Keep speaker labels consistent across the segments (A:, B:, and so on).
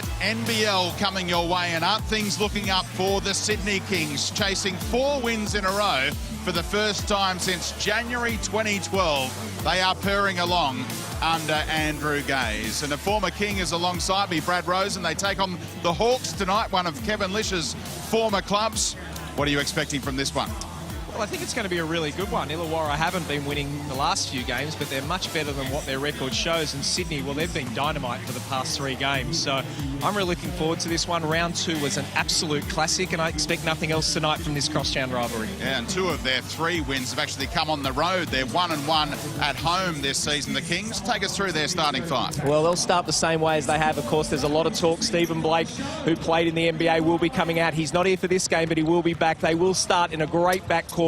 A: NBL coming your way, and aren't things looking up for the Sydney Kings, chasing 4 wins in a row for the first time since January 2012. They are purring along under Andrew Gaze. And the former King is alongside me, Brad Rosen. They take on the Hawks tonight, one of Kevin Lish's former clubs. What are you expecting from this one?
B: Well, I think it's going to be a really good one. Illawarra haven't been winning the last few games, but they're much better than what their record shows. And Sydney, well, they've been dynamite for the past 3 games. So I'm really looking forward to this one. Round 2 was an absolute classic, and I expect nothing else tonight from this crosstown rivalry. Yeah,
A: and 2 of their 3 wins have actually come on the road. They're 1-1 at home this season. The Kings, take us through their starting 5.
B: Well, they'll start the same way as they have. Of course, there's a lot of talk. Stephen Blake, who played in the NBA, will be coming out. He's not here for this game, but he will be back. They will start in a great backcourt.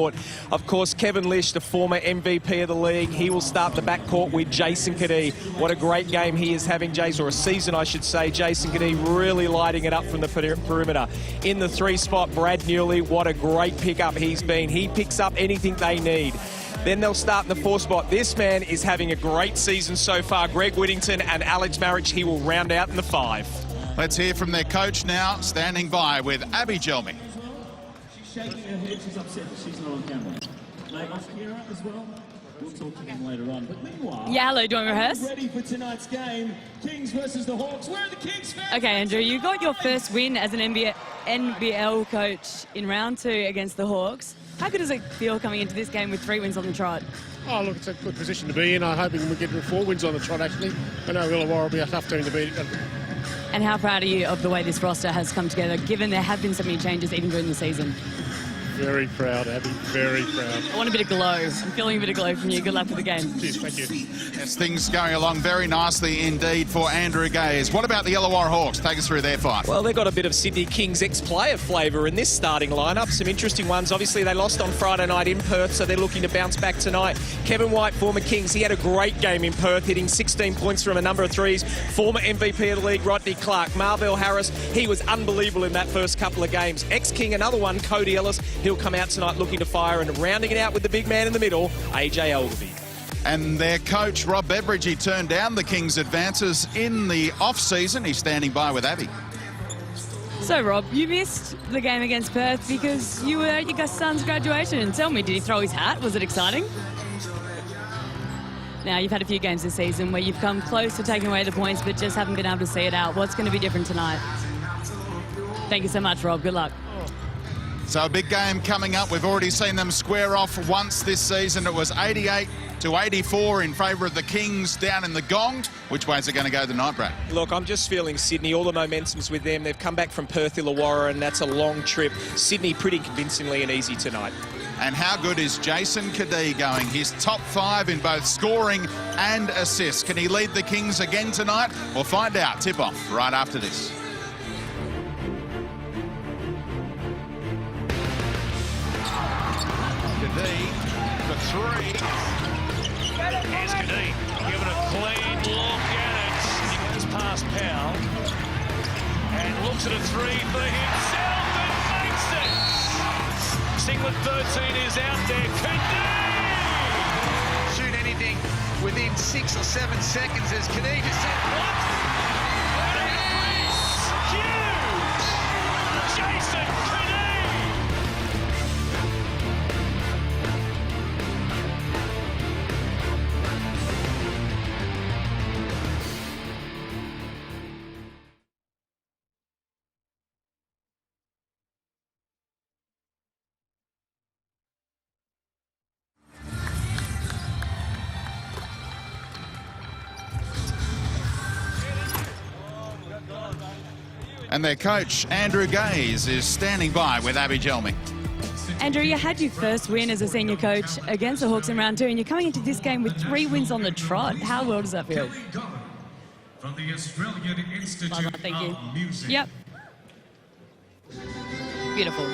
B: Of course, Kevin Lish, the former MVP of the league, he will start the backcourt with Jason Kadee. What a great game he is having, Jace, or a season, I should say. Jason Kadee really lighting it up from the perimeter. In the 3 spot, Brad Newley, what a great pickup he's been. He picks up anything they need. Then they'll start in the 4 spot. This man is having a great season so far. Greg Whittington and Alex Marriage, he will round out in the 5.
A: Let's hear from their coach now, standing by with Abby Gelmy.
C: Shaking her head, she's upset that she's not on camera. Late off Kira as well. We'll talk to him later on. But meanwhile,
D: yeah, hello, do you want to rehearse?
C: Ready for tonight's game, Kings versus the Hawks. Where are the Kings fans?
D: Okay, Andrew, you got your first win as an NBL coach in round 2 against the Hawks. How good does it feel coming into this game with 3 wins on the trot?
E: Oh, look, it's a good position to be in. I'm hoping we get 4 wins on the trot, actually. I know Illawarra will be a tough team to beat.
D: And how proud are you of the way this roster has come together, given there have been so many changes even during the season?
E: Very proud, Abby. Very proud.
D: I want a bit of glow. I'm feeling a bit of glow from you. Good luck with the game.
E: Cheers, thank you.
A: Yes, things going along very nicely indeed for Andrew Gaze. What about the Illawarra Hawks? Take us through their 5.
B: Well, they've got a bit of Sydney Kings ex-player flavour in this starting lineup. Some interesting ones. Obviously, they lost on Friday night in Perth, so they're looking to bounce back tonight. Kevin White, former Kings, he had a great game in Perth, hitting 16 points from a number of threes. Former MVP of the league, Rodney Clark. Marvell Harris, he was unbelievable in that first couple of games. Ex-King, another one, Cody Ellis. He'll come out tonight looking to fire, and rounding it out with the big man in the middle, AJ Elderby.
A: And their coach, Rob Beveridge, he turned down the Kings' advances in the off-season. He's standing by with Abby.
D: So, Rob, you missed the game against Perth because you were at your son's graduation. Tell me, did he throw his hat? Was it exciting? Now, you've had a few games this season where you've come close to taking away the points but just haven't been able to see it out. What's going to be different tonight? Thank you so much, Rob. Good luck.
A: So a big game coming up. We've already seen them square off once this season. It was 88-84 in favour of the Kings down in the Gong. Which way is it going to go tonight, Brad?
B: Look, I'm just feeling Sydney. All the momentum's with them. They've come back from Perth, Illawarra, and that's a long trip. Sydney pretty convincingly and easy tonight.
A: And how good is Jason Kadee going? He's top 5 in both scoring and assists. Can he lead the Kings again tonight? We'll find out. Tip-off right after this. Kadee for 3.
F: Here's Kadee, giving a clean look at it. He goes past Powell and looks at a 3 for himself and makes it. Singlet 13 is out there. Kadee!
G: Shoot anything within 6 or 7 seconds as Kadee just said, what?
F: Huge! Jason Kadee!
A: And their coach, Andrew Gaze, is standing by with Abby Gelmy.
D: Andrew, you had your first win as a senior coach against the Hawks in round 2, and you're coming into this game with 3 wins on the trot. How well does that feel?
H: From the Australian Institute
D: Thank you.
H: of Music.
D: Yep. Beautiful.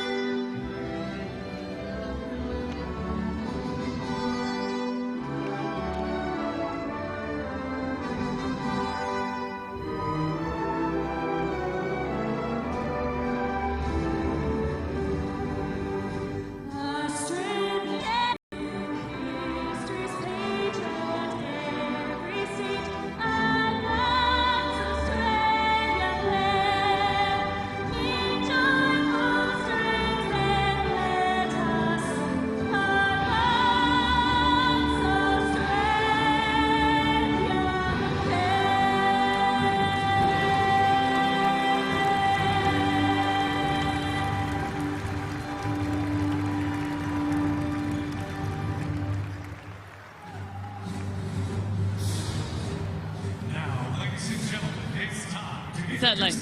D: Certainly.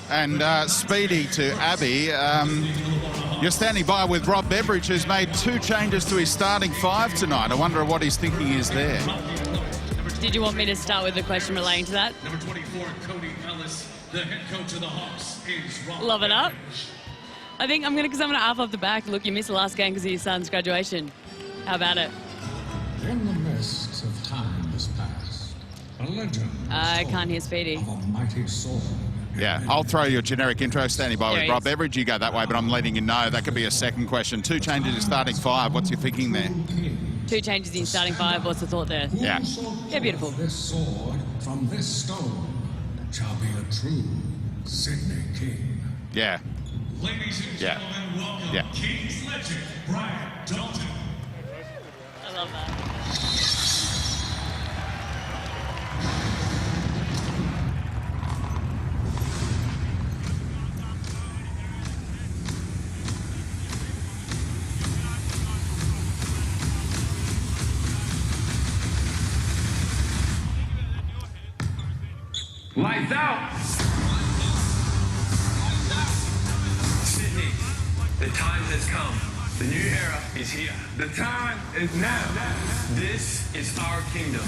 A: And Speedy to Abby. You're standing by with Rob Beveridge, who's made 2 changes to his starting 5 tonight. I wonder what his thinking is there.
D: Did you want me to start with a question relating to that?
H: Number 24, Cody Ellis, the head coach of the Hawks, is Rob.
D: Love it up. I think I'm going to half off the back. Look, you missed the last game because of your son's graduation. How about it?
I: In the mist of time has passed, a legend.
D: I can't hear Speedy.
I: Of a mighty sword.
A: Yeah, I'll throw you a generic intro. Standing by
D: There
A: with
D: he
A: Rob
D: is.
A: Beveridge. You go that way, but I'm letting you know that could be a second question. 2 changes to starting 5. What's your thinking there?
D: 2 changes in starting 5. What's the thought there?
A: Yeah.
D: Yeah, beautiful.
I: This sword from this stone shall be a true Sydney King.
A: Yeah.
H: Ladies and
A: Yeah.
H: gentlemen, welcome
A: Yeah.
H: Kings legend Brian Dalton.
D: I love that.
J: Lights out! Sydney, the time has come. The new era is here. The time is now. This is our kingdom.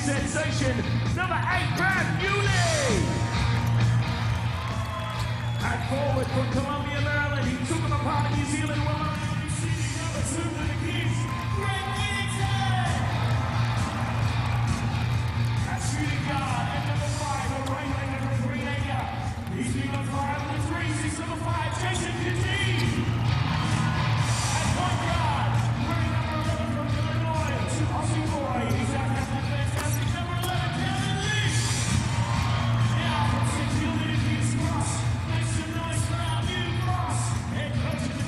K: Sensation, number 8, Brad Bewley. And forward from Columbia, Maryland, he took him apart in New Zealand. Well, number 2 for the Kings, Greg Whittington. At shooting guard, and number 5, the right wing, number 3, Nadia. He's been on fire with 3, 6, number 5, Jason Kitty. At point guard, wearing number 11 from Illinois, to Aussie boy. He's out there. Nice cross. Nice and nice for our new cross. Head coach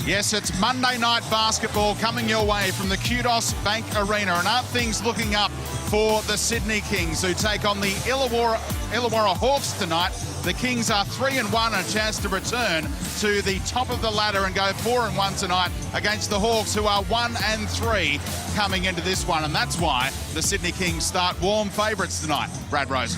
A: Yes, it's Monday night basketball coming your way from the Kudos Bank Arena. And aren't things looking up for the Sydney Kings, who take on the Illawarra Hawks tonight? The Kings are 3-1, and a chance to return to the top of the ladder and go 4-1 tonight against the Hawks, who are 1-3 coming into this one. And that's why the Sydney Kings start warm favourites tonight. Brad Rose.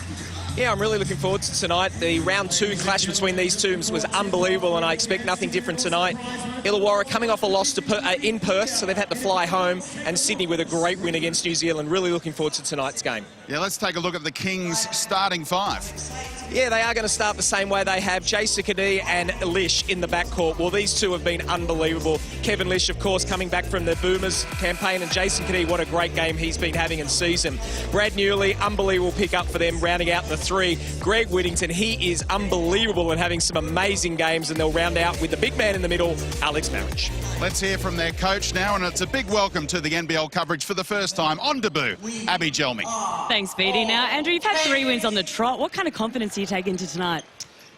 B: Yeah, I'm really looking forward to tonight. The round 2 clash between these teams was unbelievable, and I expect nothing different tonight. Illawarra coming off a loss to in Perth, so they've had to fly home, and Sydney with a great win against New Zealand. Really looking forward to tonight's game.
A: Yeah, let's take a look at the Kings' starting 5.
B: Yeah, they are going to start the same way. They have Jason Kadee and Lish in the backcourt. Well, these two have been unbelievable. Kevin Lish, of course, coming back from the Boomers campaign, and Jason Kadee, what a great game he's been having in season. Brad Newley, unbelievable pick-up for them, rounding out the 3. Greg Whittington, he is unbelievable and having some amazing games, and they'll round out with the big man in the middle, Alex Marriage.
A: Let's hear from their coach now, and it's a big welcome to the NBL coverage for the first time on debut, Abby Gelmy.
D: Thanks, Beatty. Now, Andrew, you've had 3 wins on the trot. What kind of confidence do you take into tonight?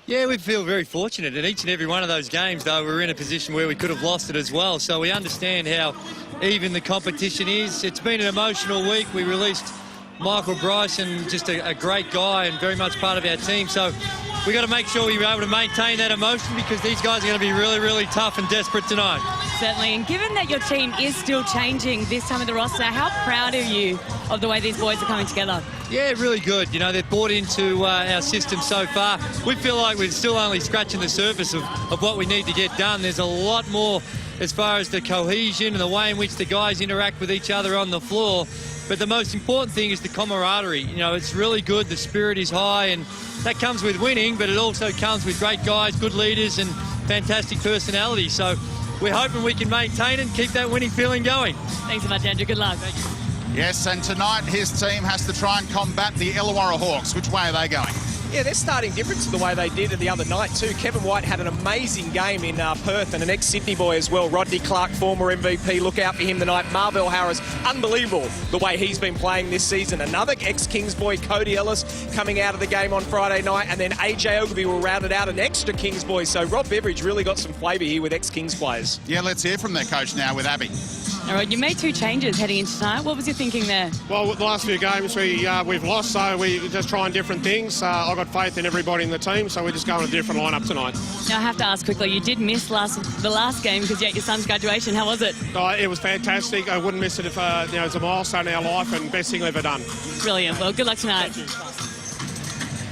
L: Yeah, we feel very fortunate. In each and every one of those games, though, we're in a position where we could have lost it as well. So we understand how even the competition is. It's been an emotional week. We released Michael Bryson, just a great guy and very much part of our team. So we got to make sure we're able to maintain that emotion, because these guys are going to be really, really tough and desperate tonight.
D: Certainly, and given that your team is still changing this time of the roster, how proud are you of the way these boys are coming together?
L: Yeah, really good. You know, they've bought into our system so far. We feel like we're still only scratching the surface of what we need to get done. There's a lot more as far as the cohesion and the way in which the guys interact with each other on the floor. But the most important thing is the camaraderie. You know, it's really good. The spirit is high, and that comes with winning, but it also comes with great guys, good leaders, and fantastic personality. So we're hoping we can maintain and keep that winning feeling going.
D: Thanks so much, Andrew. Good luck.
L: Thank you.
A: Yes, and tonight his team has to try and combat the Illawarra Hawks. Which way are they going?
B: Yeah, they're starting different to the way they did the other night too. Kevin White had an amazing game in Perth, and an ex-Sydney boy as well. Rodney Clark, former MVP. Look out for him tonight. Marvell Harris, unbelievable the way he's been playing this season. Another ex-Kings boy, Cody Ellis, coming out of the game on Friday night. And then AJ Ogilvy will round it out, an extra Kings boy. So Rob Beveridge really got some flavour here with ex-Kings players.
A: Yeah, let's hear from their coach now with Abby.
D: All right, you made 2 changes heading into tonight. What was your thinking there?
E: Well, with the last few games we've lost, so we're just trying different things. I've got faith in everybody in the team, so we're just going a different lineup tonight.
D: Now, I have to ask quickly, you did miss the last game because you're at your son's graduation. How was it?
E: It was fantastic. I wouldn't miss it if it's a milestone in our life and best thing we've ever done.
D: Brilliant. Well, good luck tonight.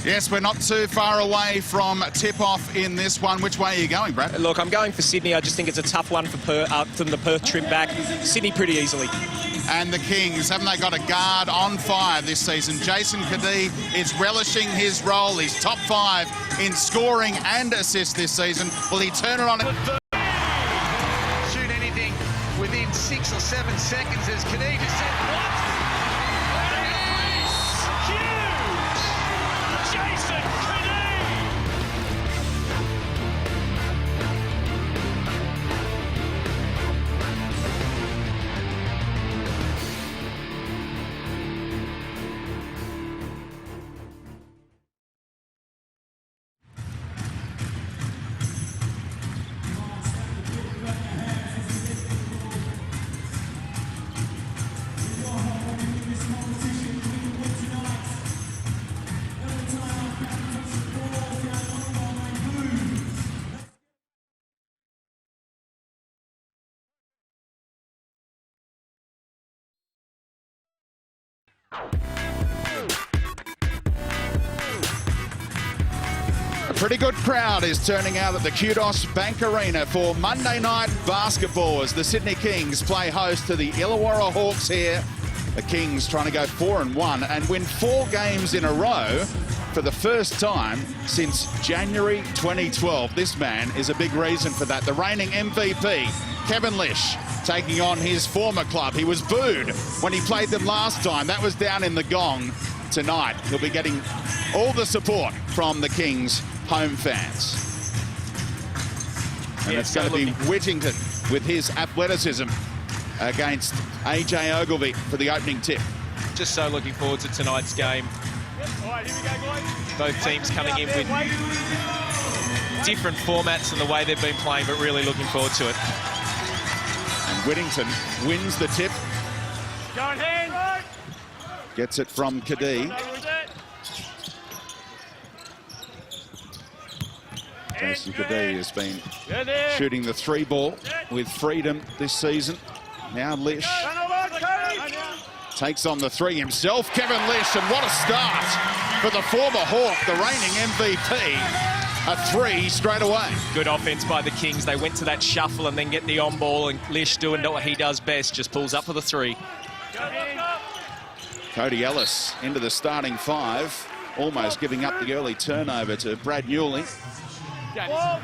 A: Yes, we're not too far away from tip-off in this one. Which way are you going, Brad?
B: Look, I'm going for Sydney. I just think it's a tough one from the Perth trip back. Sydney pretty easily.
A: And the Kings, haven't they got a guard on fire this season? Jason Kadee is relishing his role. He's top 5 in scoring and assists this season. Will he turn it on?
G: Shoot anything within 6 or 7 seconds, as Kadee just said, what?
F: Jason Kadee!
A: A pretty good crowd is turning out at the Kudos Bank Arena for Monday night basketball as the Sydney Kings play host to the Illawarra Hawks here. The Kings trying to go 4-1 and win 4 games in a row for the first time since January 2012. This man is a big reason for that. The reigning MVP, Kevin Lish, taking on his former club. He was booed when he played them last time. That was down in the Gong. Tonight, he'll be getting all the support from the Kings' home fans. And it's going to be Whittington with his athleticism against AJ Ogilvy for the opening tip.
B: Just so looking forward to tonight's game. Both teams coming in with different formats and the way they've been playing, but really looking forward to it.
A: Whittington wins the tip. Gets it from Kadee. Jason Kadee has been shooting the 3-ball with freedom this season. Now Lish takes on the 3 himself. Kevin Lish, and what a start for the former Hawk, the reigning MVP. A 3 straight away.
B: Good offense by the Kings. They went to that shuffle and then get the on ball, and Lish doing what he does best, just pulls up for the 3.
A: Cody Ellis into the starting 5, almost giving up the early turnover to Brad Newley.
M: About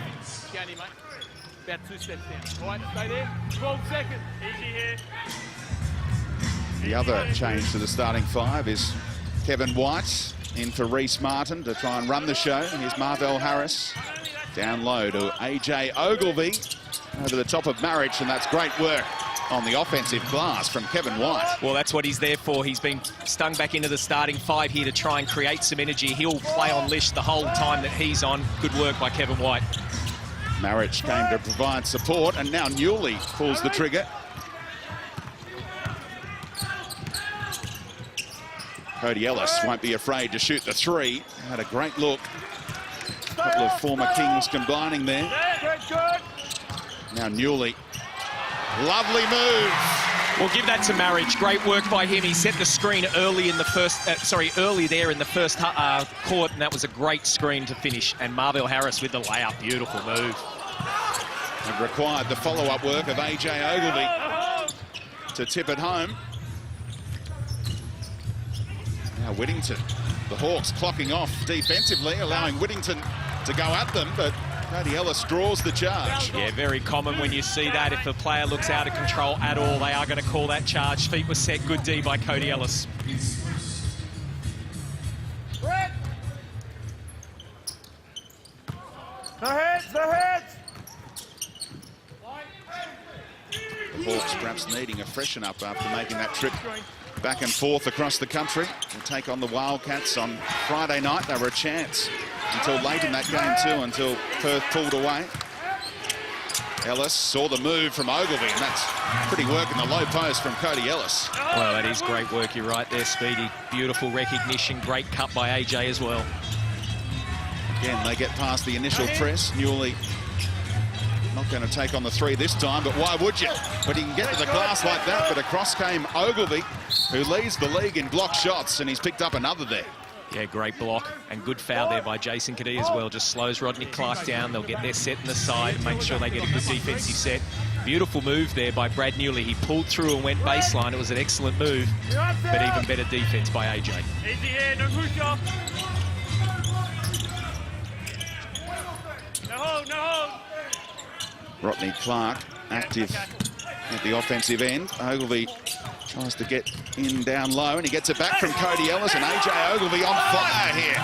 M: 2 steps down. All right, stay there. 12 seconds. Easy here.
A: The other change to the starting 5 is Kevin White in for Reece Martin to try and run the show. Here's Marvell Harris down low to AJ Ogilvie over the top of Marriage, and that's great work on the offensive glass from Kevin White.
B: Well, that's what he's there for. He's been stung back into the starting 5 here to try and create some energy. He'll play on Lish the whole time that he's on. Good work by Kevin White.
A: Marriage came to provide support, and now Newley pulls the trigger. Cody Ellis won't be afraid to shoot the 3. Had a great look. A couple of former Kings combining there. Now Newley. Lovely move.
B: We'll give that to Marriage. Great work by him. He set the screen early in the first, early there in the first court, and that was a great screen to finish. And Marvell Harris with the layup. Beautiful move.
A: And required the follow-up work of AJ Ogilvie to tip it home. Now Whittington. The Hawks clocking off defensively, allowing Whittington to go at them, but Cody Ellis draws the charge.
B: Yeah, very common when you see that. If a player looks out of control at all, they are going to call that charge. Feet were set. Good D by Cody Ellis.
M: The heads!
A: The Hawks perhaps needing a freshen up after making that trip back and forth across the country. They'll take on the Wildcats on Friday night. They were a chance until late in that game too, until Perth pulled away. Ellis saw the move from Ogilvie, and that's pretty work in the low post from Cody Ellis.
B: Well, that is great work. You're right there, Speedy. Beautiful recognition. Great cut by AJ as well.
A: Again, they get past the initial press. Newley not going to take on the 3 this time, but why would you? But he can get to the glass like that, but across came Ogilvie, who leads the league in block shots, and he's picked up another there.
B: Yeah, great block, and good foul there by Jason Kadee as well. Just slows Rodney Clark down. They'll get their set in the side and make sure they get a good defensive set. Beautiful move there by Brad Newley. He pulled through and went baseline. It was an excellent move, but even better defense by AJ.
M: Easy here, no push off. No hold, no hold.
A: Rodney Clark active at the offensive end. Ogilvie tries to get in down low, and he gets it back from Cody Ellis, and AJ Ogilvie on fire here.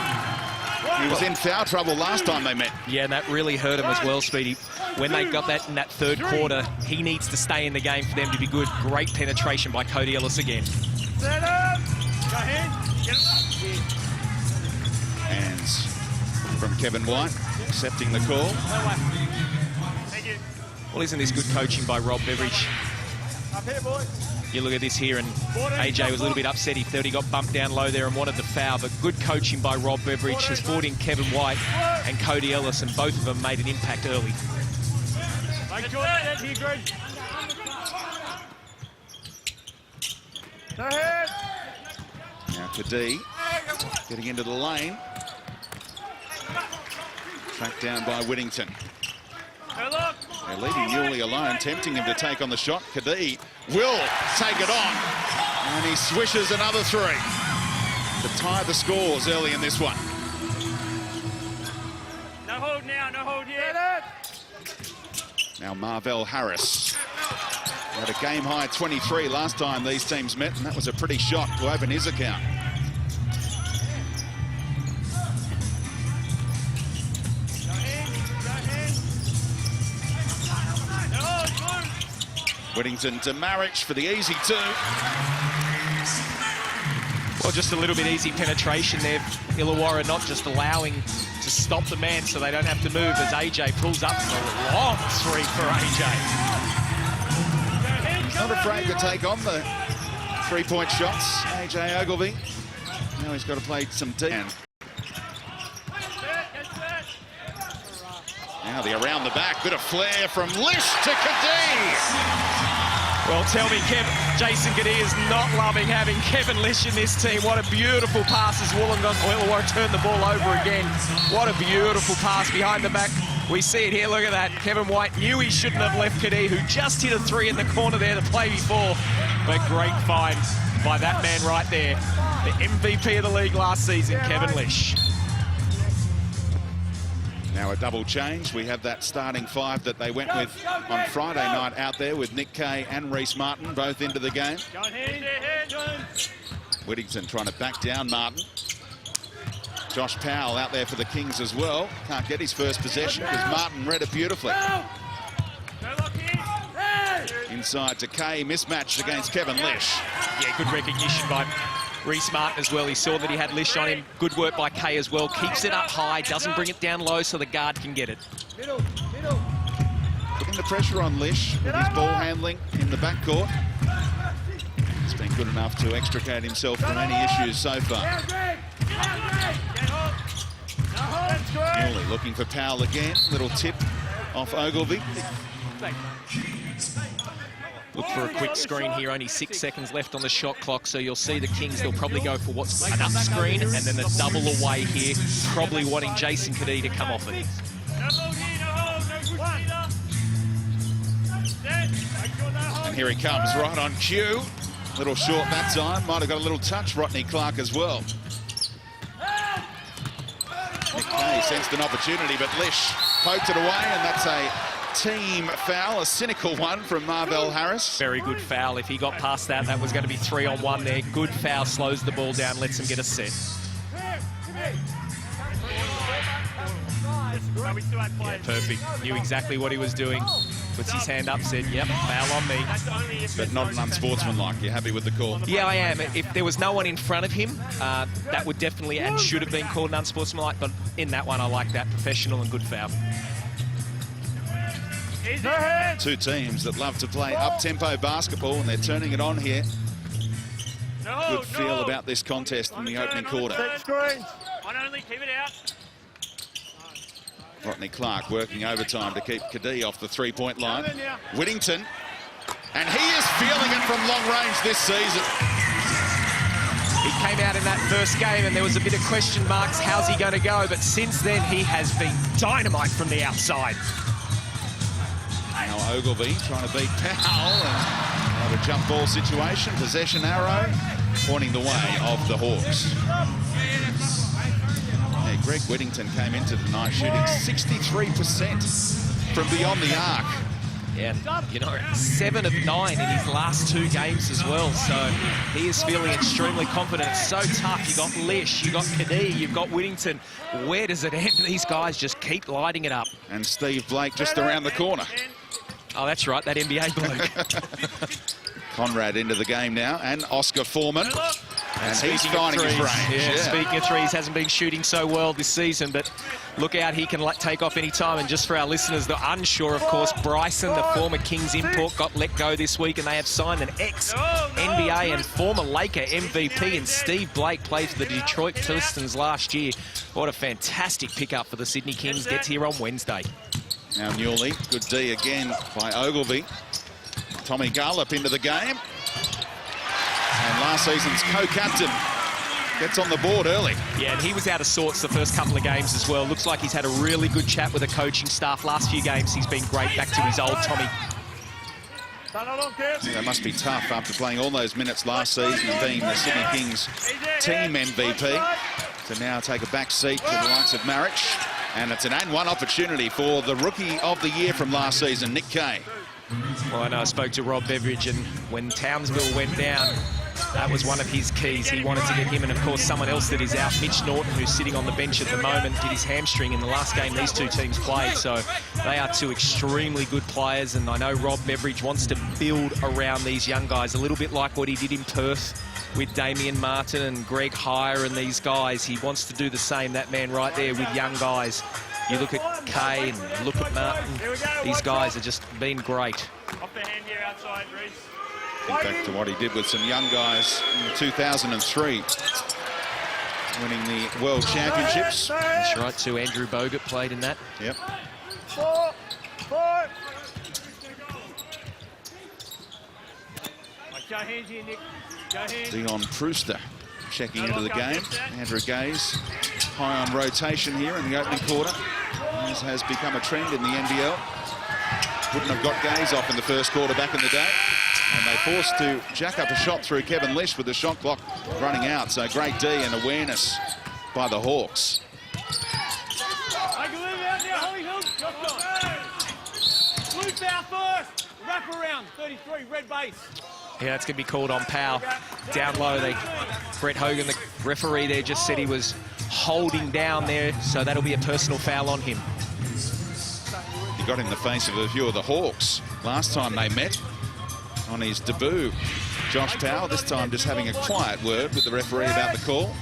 A: He was in foul trouble last time they met.
B: Yeah, and that really hurt him as well, Speedy. When they got that in that third quarter, he needs to stay in the game for them to be good. Great penetration by Cody Ellis again.
M: Set up. Go ahead. Get him.
A: Hands from Kevin White, accepting the call.
M: Thank you.
B: Well, isn't this good coaching by Rob Beveridge?
M: Up here, boy.
B: You look at this here, and AJ was a little bit upset. He thought he got bumped down low there and wanted the foul, but good coaching by Rob Beveridge has brought in Kevin White and Cody Ellis, and both of them made an impact early.
M: Make sure that's here, Greg. Go ahead.
A: Now Kadee getting into the lane. Tracked down by Whittington.
M: Hey, look.
A: They're leaving Newley alone, tempting him to take on the shot. Kadee will take it on, and he swishes another 3 to tie the scores early in this one.
M: No hold now, no hold yet.
A: Now Marvell Harris had a game-high 23 last time these teams met, and that was a pretty shot to open his account. Whittington to Marriage for the easy 2.
B: Well, just a little bit easy penetration there. Illawarra not just allowing to stop the man so they don't have to move as AJ pulls up for a long 3 for AJ.
A: Not afraid to take on the three-point shots. AJ Ogilvie. Now he's got to play some deep. Now the around the back, bit of flair from Lish to Kadee.
B: Well, tell me, Jason Kadee is not loving having Kevin Lish in this team. What a beautiful pass as Illawarra turned the ball over again. What a beautiful pass behind the back. We see it here, look at that. Kevin White knew he shouldn't have left Kadee, who just hit a three in the corner there the play before. But great find by that man right there. The MVP of the league last season, Kevin Lish.
A: Now a double change. We have that starting five that they went with on Friday night out there with Nick Kay and Reece Martin both into the game. Whittington trying to back down Martin. Josh Powell out there for the Kings as well. Can't get his first possession because Martin read it beautifully. Inside to Kay, mismatched against Kevin Lish.
B: Yeah, good recognition by Reece Martin as well. He saw that he had Lish on him. Good work by Kay as well. Keeps it up high, doesn't bring it down low so the guard can get it.
A: Putting the pressure on Lish with his ball handling in the backcourt. He's been good enough to extricate himself from any issues so far. Newley looking for Powell again. Little tip off Ogilvie.
B: Look for a quick screen here, only 6 seconds left on the shot clock, so you'll see the Kings, they'll probably go for what's an up screen and then a double away here, probably wanting Jason Kadee to come off it.
A: And here he comes, right on cue. Little short that time, might have got a little touch, Rodney Clark as well. Nick Kay sensed an opportunity, but Lish poked it away, and that's a team foul, a cynical one from Marvell Harris.
B: Very good foul. If he got past that, that was going to be 3-on-1 there. Good foul, slows the ball down, lets him get a set. Yeah, perfect. Knew exactly what he was doing. Puts his hand up, said, yep, foul on me.
A: But not an unsportsmanlike. You're happy with the call?
B: Yeah, I am. If there was no one in front of him, that would definitely and should have been called an unsportsmanlike. But in that one, I like that. Professional and good foul.
A: Two teams that love to play up-tempo basketball, and they're turning it on here. Good feel about this contest in the opening quarter. Rodney Clark working overtime to keep Kadee off the three-point line. Whittington, and he is feeling it from long range this season.
B: He came out in that first game and there was a bit of question marks, how's he going to go? But since then, he has been dynamite from the outside.
A: Now Ogilvie trying to beat Powell and have a jump ball situation. Possession arrow pointing the way of the Hawks. Yeah, Greg Whittington came into tonight shooting 63% from beyond the arc.
B: Yeah, you know, 7 of 9 in his last 2 games as well. So he is feeling extremely confident. It's so tough. You got Lish, you got Kadee, you've got Whittington. Where does it end? These guys just keep lighting it up.
A: And Steve Blake just around the corner.
B: Oh, that's right, that NBA bloke.
A: Conrad into the game now, and Oscar Foreman. And he's finding his range.
B: Yeah, speaking of threes, hasn't been shooting so well this season, but look out, he can take off any time. And just for our listeners that are unsure, of course, Bryson, the former Kings import, got let go this week, and they have signed an ex-NBA and former Laker MVP, and Steve Blake played for the Detroit Pistons last year. What a fantastic pickup for the Sydney Kings. Gets here on Wednesday.
A: Now Newley, good D again by Ogilvie. Tommy Garlip into the game. And last season's co-captain gets on the board early.
B: Yeah, and he was out of sorts the first couple of games as well. Looks like he's had a really good chat with the coaching staff. Last few games, he's been great, back to his old Tommy.
A: That must be tough after playing all those minutes last season and being the Sydney Kings team MVP. To now take a back seat to the likes of Marich. And it's an and-one opportunity for the Rookie of the Year from last season, Nick Kay.
B: Well, I know I spoke to Rob Beveridge, and when Townsville went down, that was one of his keys. He wanted to get him, and of course someone else that is out, Mitch Norton, who's sitting on the bench at the moment, did his hamstring in the last game these two teams played. So they are two extremely good players, and I know Rob Beveridge wants to build around these young guys, a little bit like what he did in Perth with Damian Martin and Greg Heyer and these guys. He wants to do the same, that man right there, with young guys. You look at Kay and look at Martin. These guys have just been great.
M: Off the hand here outside, Reece.
A: Think back to what he did with some young guys in 2003, winning the World Championships.
B: That's right, too. Andrew Bogut played in that.
A: Yep. Dion Prewster checking into the game. Andrew Gaze high on rotation here in the opening quarter, as has become a trend in the NBL. Wouldn't have got Gaze off in the first quarter back in the day, and they forced to jack up a shot through Kevin Lish with the shot clock running out. So great D and awareness by the Hawks.
M: Blue foul first. Wrap around. 33. Red base.
B: Yeah, it's going to be called on Powell. Down low, Brett Hogan, the referee there, just said he was holding down there, so that'll be a personal foul on him.
A: He got in the face of a few of the Hawks last time they met on his debut. Josh Powell, this time just having a quiet word with the referee about the call.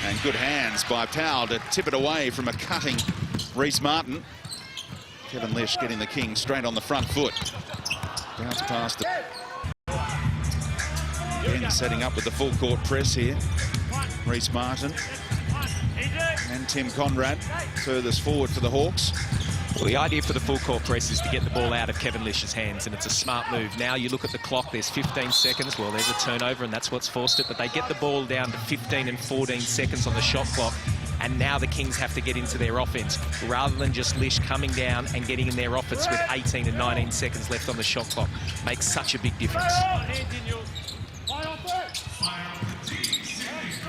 A: And good hands by Powell to tip it away from a cutting Reece Martin. Kevin Lish getting the Kings straight on the front foot. Bounce past it. Again, setting up with the full court press here. Reece Martin and Tim Conrad furthest forward for the Hawks.
B: Well, the idea for the full court press is to get the ball out of Kevin Lish's hands, and it's a smart move. Now you look at the clock, there's 15 seconds. Well, there's a turnover, and that's what's forced it. But they get the ball down to 15 and 14 seconds on the shot clock, and now the Kings have to get into their offense, rather than just Lish coming down and getting in their offense with 18 and 19 seconds left on the shot clock. Makes such a big difference.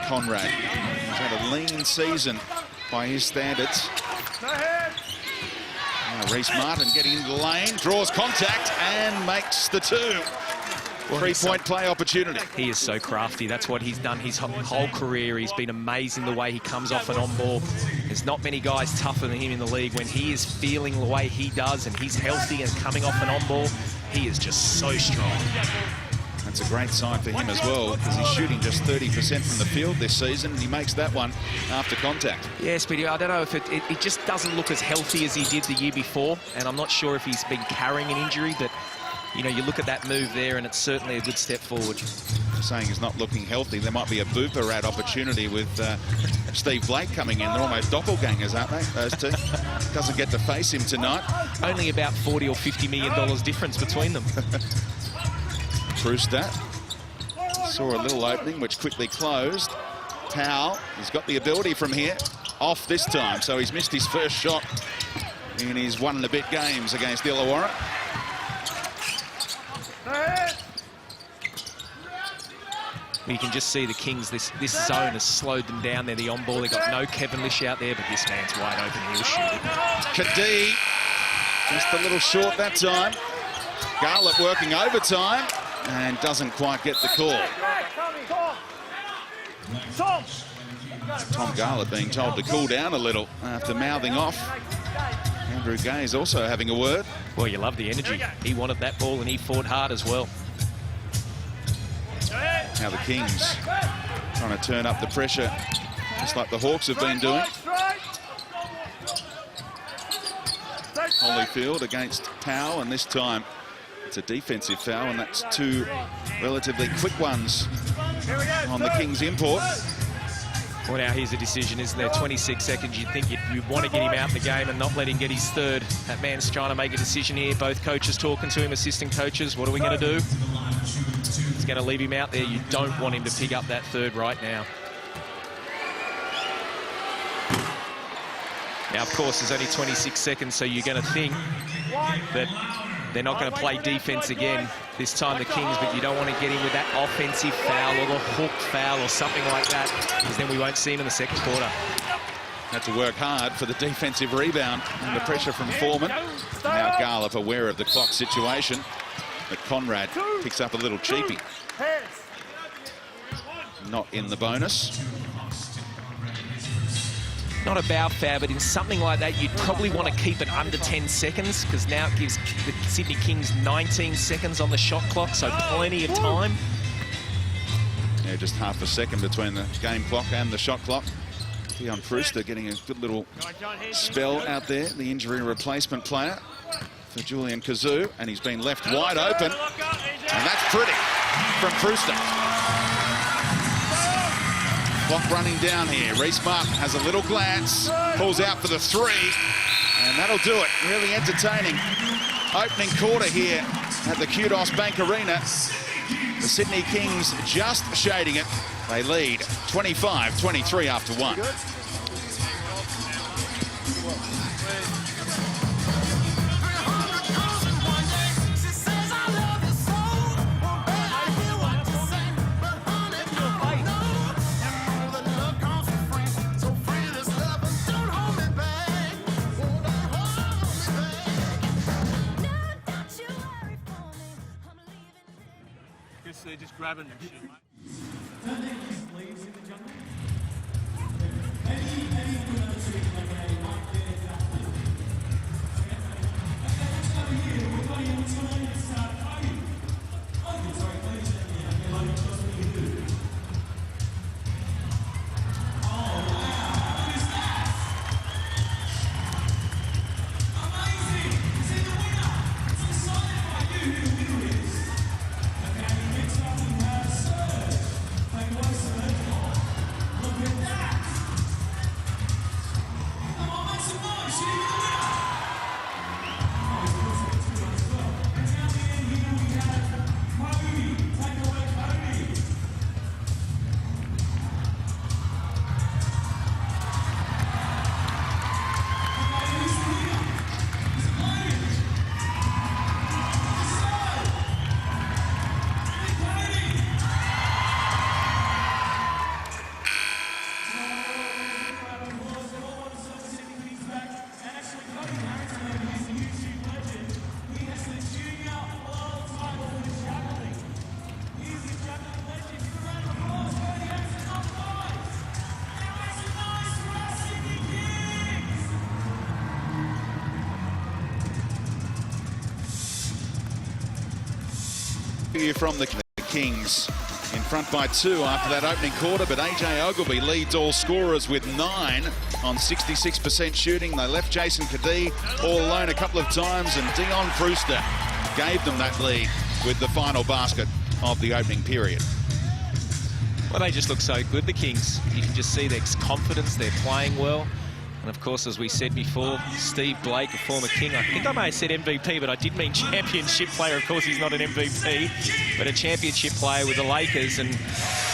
A: Conrad has had a lean season by his standards. Now Reece Martin getting into the lane, draws contact and makes the two. Well, three-point play opportunity.
B: He is so crafty. That's what he's done his whole career. He's been amazing the way he comes off and on ball. There's not many guys tougher than him in the league. When he is feeling the way he does and he's healthy and coming off and on ball, he is just so strong.
A: That's a great sign for him as well, because he's shooting just 30% from the field this season, and he makes that one after contact.
B: Yes, but I don't know if it just doesn't look as healthy as he did the year before, and I'm not sure if he's been carrying an injury, but you know, you look at that move there and it's certainly a good step forward.
A: Saying he's not looking healthy. There might be a booper at opportunity with Steve Blake coming in. They're almost doppelgangers, aren't they, those two? Doesn't get to face him tonight.
B: Only about $40 or $50 million difference between them.
A: Brewster saw a little opening which quickly closed. Powell, he's got the ability from here. Off this time, so he's missed his first shot in his 1 and a bit games against Illawarra.
B: You can just see the Kings, this zone has slowed them down there, the on ball. They've got no Kevin Lish out there, but this man's wide open, he'll shoot it.
A: Kadee, just a little short that time. Garlett working overtime and doesn't quite get the call. Tom Garlett being told to cool down a little after mouthing off. Andrew Gaze also having a word.
B: Well, you love the energy. He wanted that ball and he fought hard as well.
A: Now the Kings trying to turn up the pressure, just like the Hawks have been doing. Holyfield against Powell, and this time it's a defensive foul, and that's two relatively quick ones on the Kings import.
B: Well, now here's a decision, isn't there? 26 seconds. You'd think you'd want to get him out of the game and not let him get his third. That man's trying to make a decision here. Both coaches talking to him, assistant coaches. What are we going to do? He's going to leave him out there. You don't want him to pick up that third right now. Now, of course, there's only 26 seconds, so you're going to think that they're not going to play defense again this time, the Kings, but you don't want to get him with that offensive foul or the hooked foul or something like that, because then we won't see him in the second quarter.
A: Had to work hard for the defensive rebound under pressure from Foreman. Now Garlett aware of the clock situation, but Conrad picks up a little cheapie. Not in the bonus.
B: Not a bow foul, but in something like that, you'd probably want to keep it under 10 seconds, because now it gives the Sydney Kings 19 seconds on the shot clock, so plenty of time.
A: Yeah, just half a second between the game clock and the shot clock. Dion Prewster getting a good little spell out there, the injury replacement player. for Julian Kazoo, and he's been left wide open, and that's pretty from Brewster. Clock running down here. Reece Martin has a little glance, pulls out for the three, and that'll do it. Really entertaining opening quarter here at the Kudos Bank Arena. The Sydney Kings just shading it. They lead 25-23 after one.
M: They're just grabbing shit.
A: From the Kings in front by 2 after that opening quarter, but AJ Ogilvie leads all scorers with 9 on 66% shooting. They left Jason Kadee all alone a couple of times, and Dion Brewster gave them that lead with the final basket of the opening period.
B: Well, they just look so good, the Kings. You can just see their confidence, they're playing well. And of course, as we said before, Steve Blake, a former King, I think I may have said MVP, but I did mean championship player. Of course, he's not an MVP, but a championship player with the Lakers. And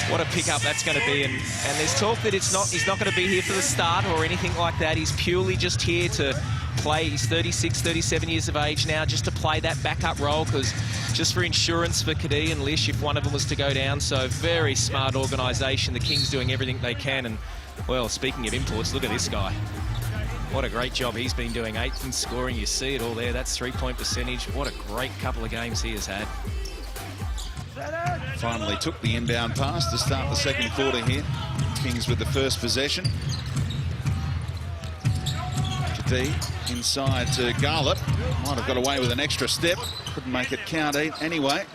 B: what a pickup that's going to be. And there's talk that he's not going to be here for the start or anything like that. He's purely just here to play. He's 36, 37 years of age now, just to play that backup role, because just for insurance for Kadee and Lish if one of them was to go down. So very smart organisation. The Kings doing everything they can. And, well, speaking of imports, look at this guy. What a great job he's been doing. 8th in scoring, you see it all there. That's 3-point percentage. What a great couple of games he has had.
A: Finally took the inbound pass to start the second quarter here. Kings with the first possession. Kadee inside to Garlip. Might have got away with an extra step. Couldn't make it count anyway.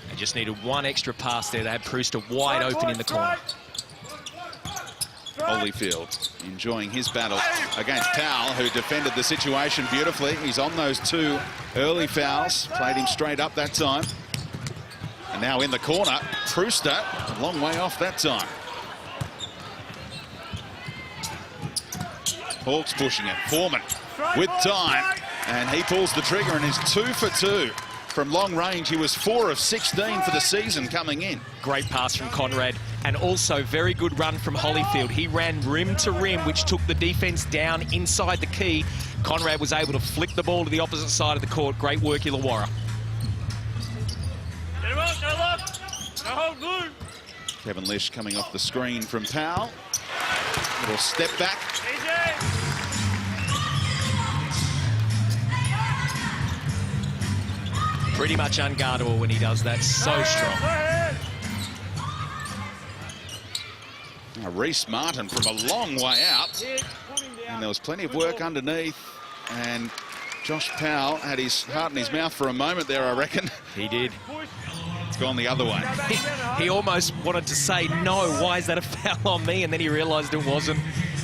B: They just needed one extra pass there. They had Brewster wide open in the corner.
A: Holyfield enjoying his battle against Powell, who defended the situation beautifully. He's on those 2 early fouls, played him straight up that time. And now in the corner, Brewster, a long way off that time. Hawks pushing it. Foreman with time, and he pulls the trigger and is 2 for 2. From long range, he was 4 of 16 for the season coming in.
B: Great pass from Conrad, and also very good run from Holyfield. He ran rim to rim, which took the defense down inside the key. Conrad was able to flick the ball to the opposite side of the court. Great work, Illawarra.
M: Get him up, go up. Go hold good.
A: Kevin Lish coming off the screen from Powell. Little step back.
B: Pretty much unguardable when he does that. So strong.
A: Now Reece Martin from a long way out. And there was plenty of work underneath. And Josh Powell had his heart in his mouth for a moment there, I reckon.
B: He did.
A: It's gone the other way.
B: He almost wanted to say, no, why is that a foul on me? And then he realised it wasn't.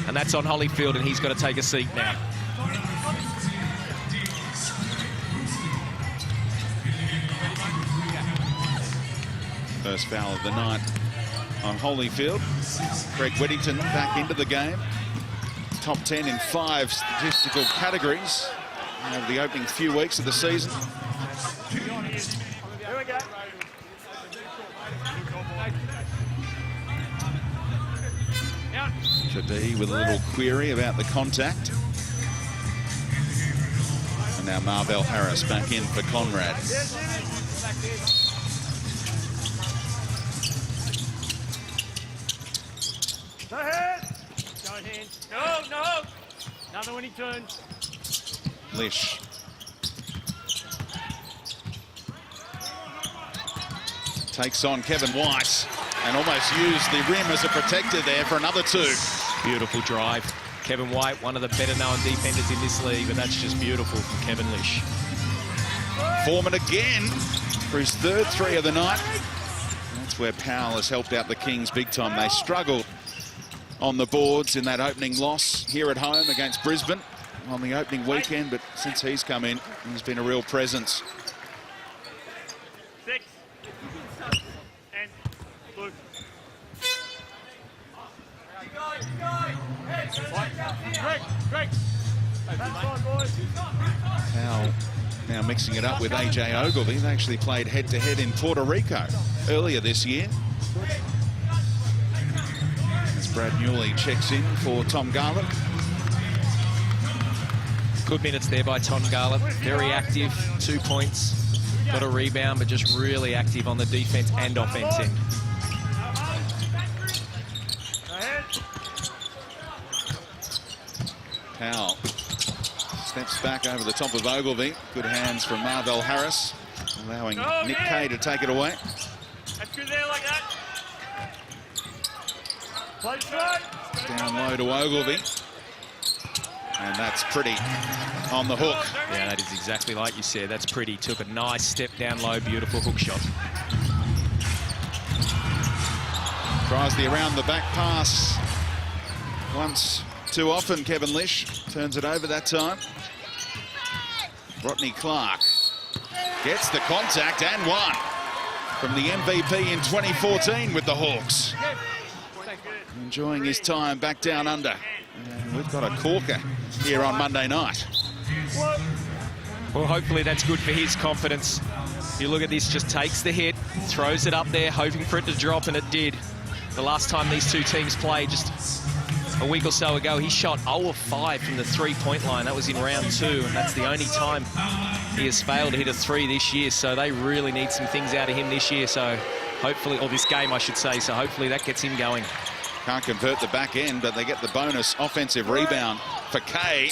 B: And that's on Holyfield, and he's got to take a seat now.
A: First foul of the night on Holyfield. Greg Whittington back into the game. Top 10 in 5 statistical categories over the opening few weeks of the season. Today with a little query about the contact. And now Marvell Harris back in for Conrad.
M: Go ahead. Go ahead. No. Another when he turns.
A: Lish. Takes on Kevin White and almost used the rim as a protector there for another 2.
B: Beautiful drive. Kevin White, one of the better known defenders in this league, but that's just beautiful from Kevin Lish.
A: Foreman again for his 3rd 3 of the night. That's where Powell has helped out the Kings big time. They struggled on the boards in that opening loss here at home against Brisbane on the opening weekend, but since he's come in, he's been a real presence.
M: 6. And Luke. Greg.
A: Powell now mixing it up with AJ Ogilvy. They actually played head-to-head in Puerto Rico earlier this year. As Brad Newley checks in for Tom Garland.
B: Good minutes there by Tom Garland. Very active, 2 points. Got a rebound, but just really active on the defense and offense end.
A: Powell steps back over the top of Ogilvy. Good hands from Marvell Harris, allowing Nick Kay to take it away.
M: That's good there like that.
A: Down low to Ogilvy. And that's pretty on the hook.
B: Yeah, that is exactly like you said. That's pretty. Took a nice step down low, beautiful hook shot.
A: Tries the around the back pass. Once too often, Kevin Lish turns it over that time. Rodney Clark gets the contact and one from the MVP in 2014 with the Hawks. Enjoying his time back down under. And we've got a corker here on Monday night.
B: Well, hopefully that's good for his confidence. You look at this, just takes the hit, throws it up there, hoping for it to drop, and it did. The last time these two teams played, just a week or so ago, he shot 0 of 5 from the three-point line. That was in round 2, and that's the only time he has failed to hit a 3 this year. So they really need some things out of him this year. So hopefully, or this game, I should say. So hopefully that gets him going.
A: Can't convert the back end, but they get the bonus offensive rebound for Kay.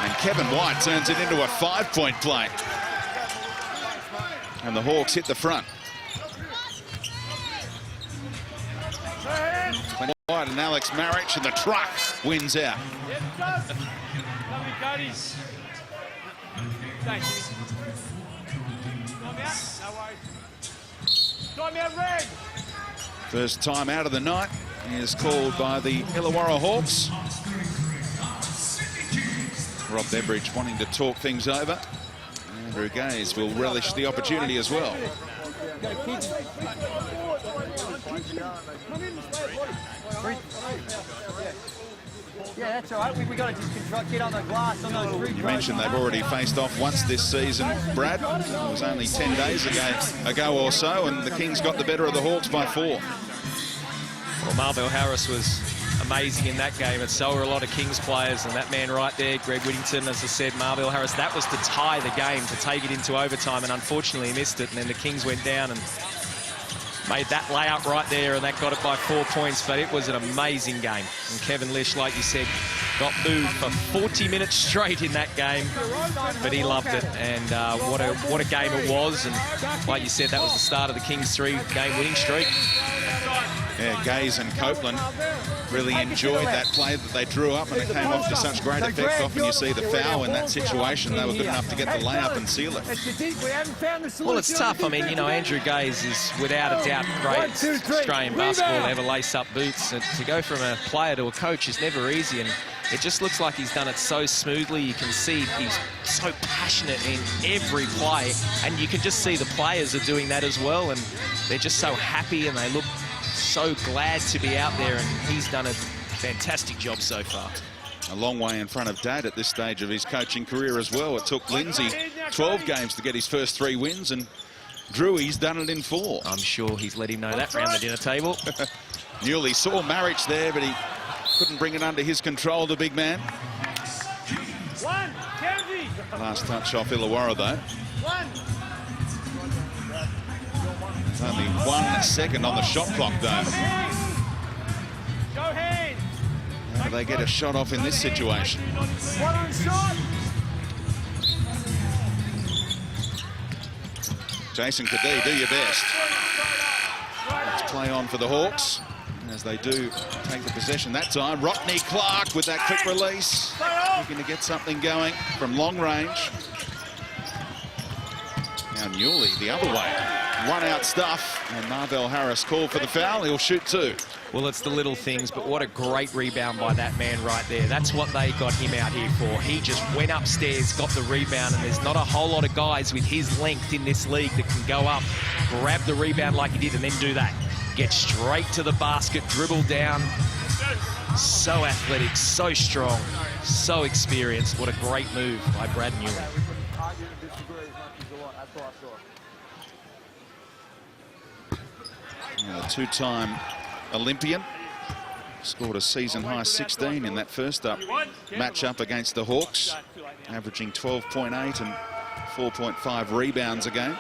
A: And Kevin White turns it into a 5-point play. And the Hawks hit the front. White and Alex Marich, and the truck wins out. First time out of the night is called by the Illawarra Hawks. Rob Beveridge wanting to talk things over. Andrew Gaze will relish the opportunity as well.
N: Yeah, that's all right. We got to just get on the glass on those three.
A: You mentioned they've already faced off once this season, Brad. It was only 10 days ago or so, and the Kings got the better of the Hawks by 4.
B: Well, Marvell Harris was amazing in that game, and so were a lot of Kings players. And that man right there, Greg Whittington, as I said, Marvell Harris, that was to tie the game, to take it into overtime, and unfortunately he missed it. And then the Kings went down and made that layup right there, and that got it by 4 points. But it was an amazing game. And Kevin Lish, like you said, got booed for 40 minutes straight in that game, but he loved it. And what a game it was. And like you said, that was the start of the Kings' 3-game winning streak.
A: Yeah, Gaze and Copeland really enjoyed that play that they drew up, and it came off to such great effect. Often you see the foul in that situation. They were good enough to get the layup and seal it.
B: Well, it's tough. I mean, you know, Andrew Gaze is without a doubt greatest Australian basketball to ever lace up boots. And to go from a player to a coach is never easy. And It just looks like he's done it so smoothly. You can see he's so passionate in every play, and you can just see the players are doing that as well, and they're just so happy and they look so glad to be out there, and he's done a fantastic job so far.
A: A long way in front of Dad at this stage of his coaching career as well. It took Lindsay 12 games to get his first 3 wins, and Drewy's done it in 4.
B: I'm sure he's let him know that round the dinner table.
A: Newley saw Marriage there, but he couldn't bring it under his control, the big man. Last touch off Illawarra, though. There's only 1 second on the shot clock, though. How do they get a shot off in this situation? Jason Cadee, do your best. Let's play on for the Hawks as they do take the possession that time. Rodney Clark with that quick release, looking to get something going from long range. Now Newley the other way. 1 out stuff, and Marvell Harris called for the foul. He'll shoot 2.
B: Well, it's the little things, but what a great rebound by that man right there. That's what they got him out here for. He just went upstairs, got the rebound, and there's not a whole lot of guys with his length in this league that can go up, grab the rebound like he did, and then do that. Get straight to the basket, dribble down. So athletic, so strong, so experienced. What a great move by Brad Newley.
A: A 2-time Olympian, scored a season-high 16 in that first up matchup against the Hawks, averaging 12.8 and 4.5 rebounds a game.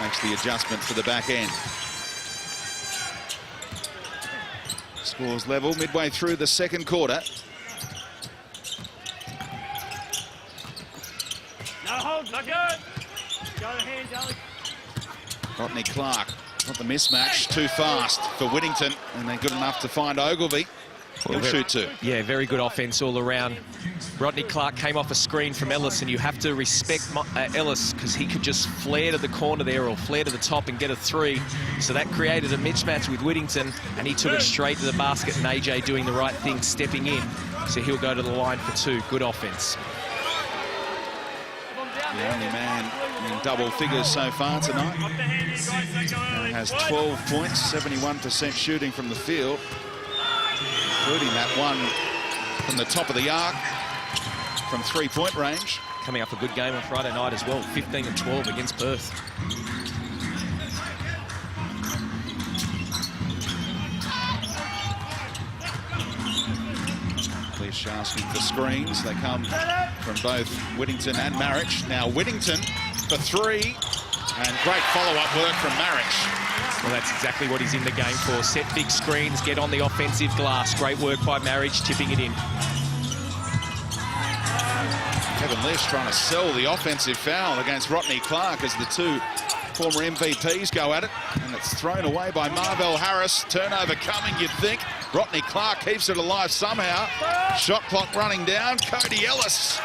A: Makes the adjustment for the back end. Scores level midway through the second quarter.
M: No hold, not good. Go ahead, Alex.
A: Rodney Clark, not the mismatch, too fast for Whittington, and they're good enough to find Ogilvie. He'll shoot 2.
B: Yeah, very good offense all around. Rodney Clark came off a screen from Ellis, and you have to respect Ellis because he could just flare to the corner there or flare to the top and get a 3. So that created a mismatch with Whittington, and he took it straight to the basket, and AJ doing the right thing, stepping in. So he'll go to the line for 2. Good offense.
A: The only man in double figures so far tonight. Has 12 points, 71% shooting from the field, including that one from the top of the arc from 3-point range.
B: Coming up a good game on Friday night as well, 15 and 12 against Perth.
A: Leash asking for screens. They come from both Whittington and Marriage. Now Whittington for 3, and great follow-up work from Marriage.
B: Well, that's exactly what he's in the game for. Set big screens, get on the offensive glass. Great work by Marriage, tipping it in.
A: Kevin Lish trying to sell the offensive foul against Rodney Clark as the 2 former MVPs go at it, and it's thrown away by Marvell Harris. Turnover coming, you'd think. Rodney Clark keeps it alive somehow. Shot clock running down. Cody Ellis.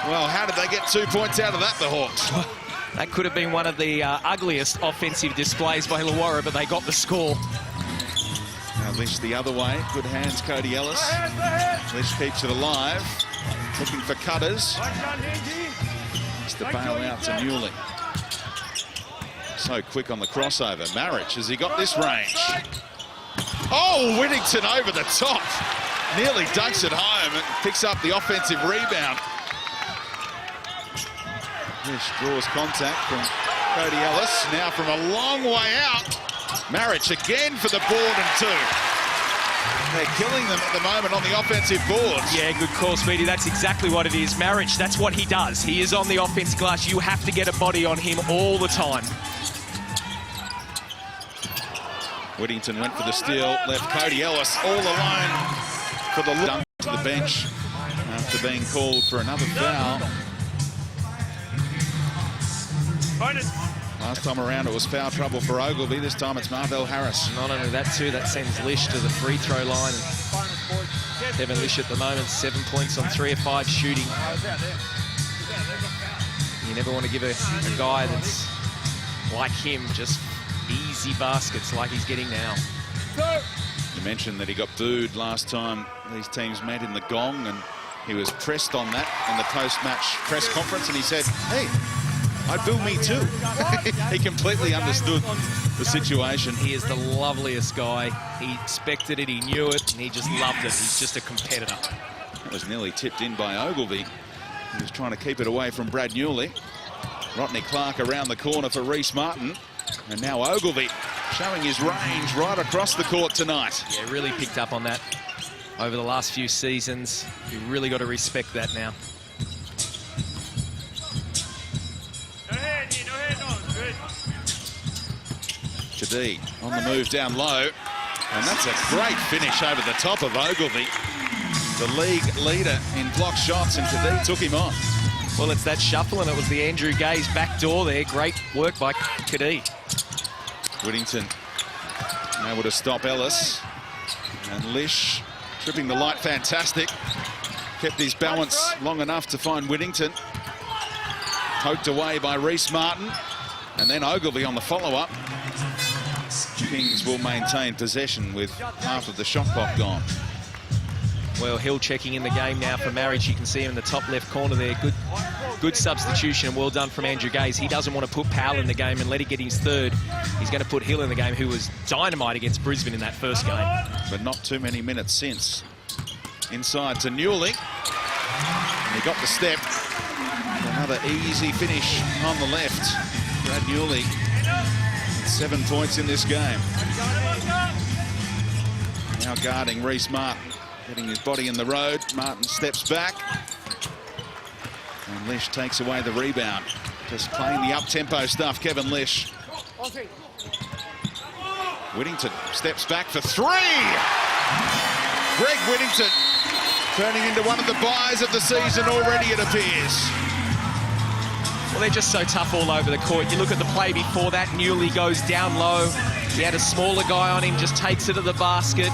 A: Well, how did they get 2 points out of that, the Hawks?
B: That could have been one of the ugliest offensive displays by Illawarra, but they got the score.
A: Now Lish the other way. Good hands, Cody Ellis. Lish keeps it alive. Looking for cutters. It's the bail out to Newley. So quick on the crossover. Marriage, has he got this range? Oh, Whittington over the top. Nearly dunks it home and picks up the offensive rebound. Lish draws contact from Cody Ellis. Now from a long way out. Marriage again for the board and 2. They're killing them at the moment on the offensive boards.
B: Yeah, good call, Speedy. That's exactly what it is. Marriage, that's what he does. He is on the offensive glass. You have to get a body on him all the time.
A: Whittington went for the steal, left Cody Ellis all alone for the look to the bench after being called for another foul. Last time around it was foul trouble for Ogilvie. This time it's Marvell Harris.
B: Not only that too, that sends Lish to the free throw line. Kevin Lish at the moment, 7 points on 3 of 5 shooting. You never want to give a guy that's like him just easy baskets like he's getting now.
A: You mentioned that he got booed last time these teams met in the Gong, and he was pressed on that in the post-match press conference, and he said, hey, I'd boo me too. He completely understood the situation.
B: He is the loveliest guy. He expected it, he knew it, and he just loved it. He's just a competitor.
A: That was nearly tipped in by Ogilvie. He was trying to keep it away from Brad Newley. Rodney Clark around the corner for Reece Martin. And now Ogilvie showing his range right across the court tonight.
B: Yeah, really picked up on that over the last few seasons. You really got to respect that now.
A: Chadee on the move down low. And that's a great finish over the top of Ogilvie. The league leader in block shots, and Chadee took him on.
B: Well, it's that shuffle, and it was the Andrew Gaze back door there. Great work by Chadee.
A: Whittington able to stop Ellis. And Lish tripping the light, fantastic. Kept his balance long enough to find Whittington. Poked away by Reece Martin. And then Ogilvie on the follow-up. Kings will maintain possession with half of the shot clock gone.
B: Well, Hill checking in the game now for Marriage. You can see him in the top left corner there. Good substitution, and well done from Andrew Gaze. He doesn't want to put Powell in the game and let him get his third. He's going to put Hill in the game, who was dynamite against Brisbane in that first game.
A: But not too many minutes since. Inside to Newley. And he got the step. Another easy finish on the left. Brad Newley, 7 points in this game. Now guarding Reece Martin. Getting his body in the road. Martin steps back. And Lish takes away the rebound. Just playing the up-tempo stuff, Kevin Lish. Whittington steps back for three. Greg Whittington turning into one of the buys of the season already, it appears.
B: Well, they're just so tough all over the court. You look at the play before that, Newley goes down low. He had a smaller guy on him, just takes it to the basket.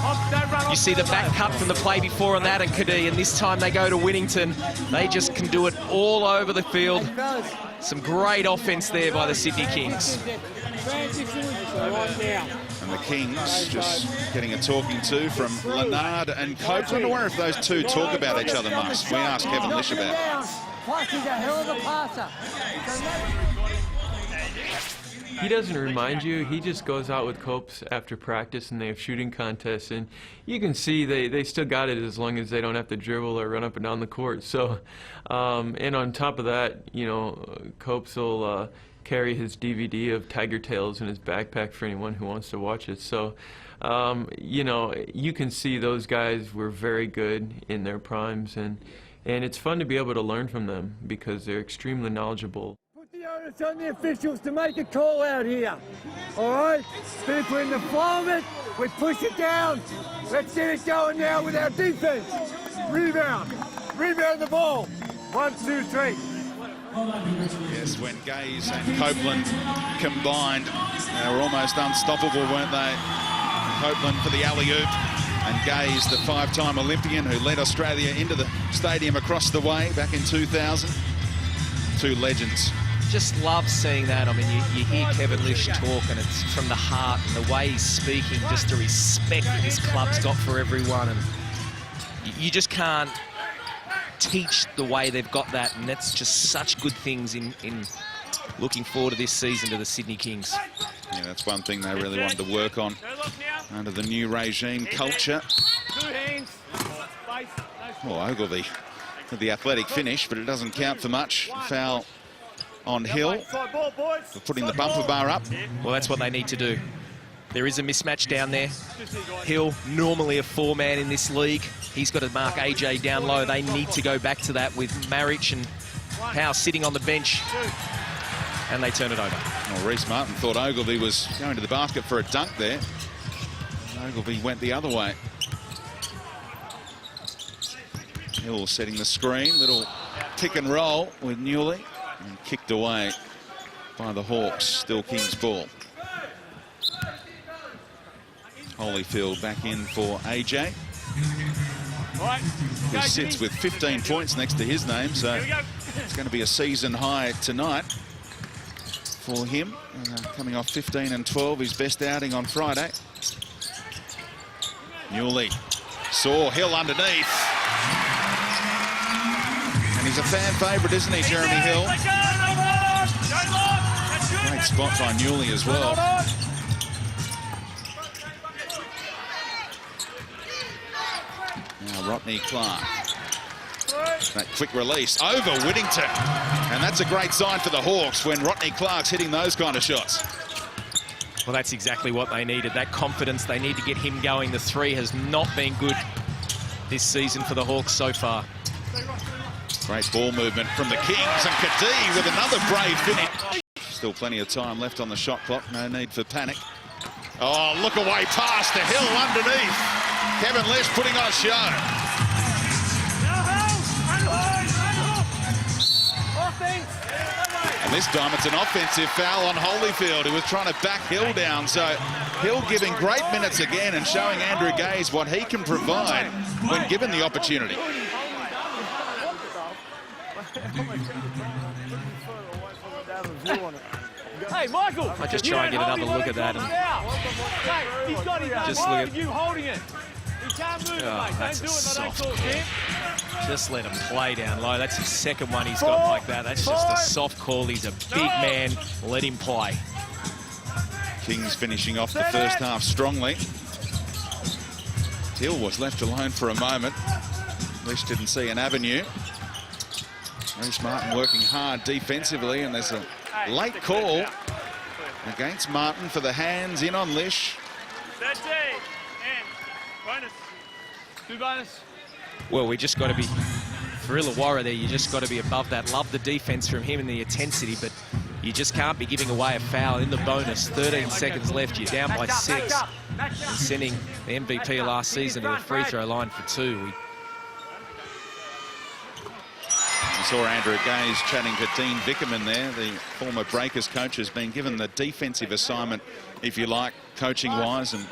B: You see the back cut from the play before on that and Chadee, and this time they go to Whittington. They just can do it all over the field. Some great offense there by the Sydney Kings.
A: And the Kings just getting a talking to from Leonard and Copeland. I wonder if those two talk about each other much. We asked Kevin Lish about it.
N: Plus, he's a hell of a passer.
O: He doesn't remind you. He just goes out with Copes after practice and they have shooting contests, and you can see they still got it as long as they don't have to dribble or run up and down the court. So, and on top of that, you know, Copes will carry his DVD of Tiger Tales in his backpack for anyone who wants to watch it. So, you know, you can see those guys were very good in their primes, and it's fun to be able to learn from them because they're extremely knowledgeable.
N: It's on the officials to make a call out here. All right? But if we're in the flow of it, we push it down. Let's get it going now with our defense. Rebound. Rebound the ball. 1, 2, 3.
A: Yes, when Gaze and Copeland combined, they were almost unstoppable, weren't they? Copeland for the alley-oop, and Gaze, the 5-time Olympian who led Australia into the stadium across the way back in 2000. Two legends.
B: Just love seeing that. I mean, you hear Kevin Lish talk, and it's from the heart, and the way he's speaking, just the respect that his club's got for everyone, and you just can't teach the way they've got that, and that's just such good things in looking forward to this season to the Sydney Kings.
A: Yeah, that's one thing they really wanted to work on under the new regime culture. Oh, Ogilvie with the athletic finish, but it doesn't count for much. Foul on Hill for putting the bumper bar up.
B: Well, that's what they need to do. There is a mismatch down there. Hill, normally a 4-man in this league. He's got to mark AJ down low. They need to go back to that with Marriage and Howe sitting on the bench. And they turn it over.
A: Well, Reece Martin thought Ogilvie was going to the basket for a dunk there. Ogilvie went the other way. Hill setting the screen. Little pick and roll with Newley. And kicked away by the Hawks. Still Kings ball. Holyfield back in for AJ, who sits with 15 points next to his name, so it's going to be a season high tonight for him. Coming off 15 and 12, his best outing on Friday. Newley saw Hill underneath. And he's a fan favourite, isn't he, Jeremy Hill? Great spot by Newley as well. Now Rodney Clark. That quick release over Whittington. And that's a great sign for the Hawks when Rodney Clark's hitting those kind of shots.
B: Well, that's exactly what they needed, that confidence. They need to get him going. The three has not been good this season for the Hawks so far.
A: Great ball movement from the Kings, and Kadee with another brave finish. Still plenty of time left on the shot clock, no need for panic. Oh, look away past the Hill underneath. Kevin Lish putting on a show. And this time it's an offensive foul on Holyfield, who was trying to back Hill down. So Hill giving great minutes again and showing Andrew Gaze what he can provide when given the opportunity.
M: Hey, Michael!
B: I just try and get another look at that. And
M: he's got his
B: just look at
M: you holding it. He can't move it, mate.
B: That's
M: Don't
B: a
M: do it,
B: soft
M: don't
B: call.
M: talk, Jim.
B: Just let him play down low. That's his second one he's got like that. That's just a soft call. He's a big man. Let him play.
A: Kings finishing off the first half strongly. Hill was left alone for a moment. Lish didn't see an avenue. Reece Martin working hard defensively, and there's a late call against Martin for the hands in on Lish.
M: And bonus. 2 bonus.
B: Well, we just got to be, for Illawarra there, you just got to be above that. Love the defense from him and the intensity, but you just can't be giving away a foul in the bonus. 13 seconds left, you're down by 6. And sending the MVP of last season to the free throw line for 2. We
A: saw Andrew Gaze chatting to Dean Vickerman there. The former Breakers coach has been given the defensive assignment, if you like, coaching-wise, and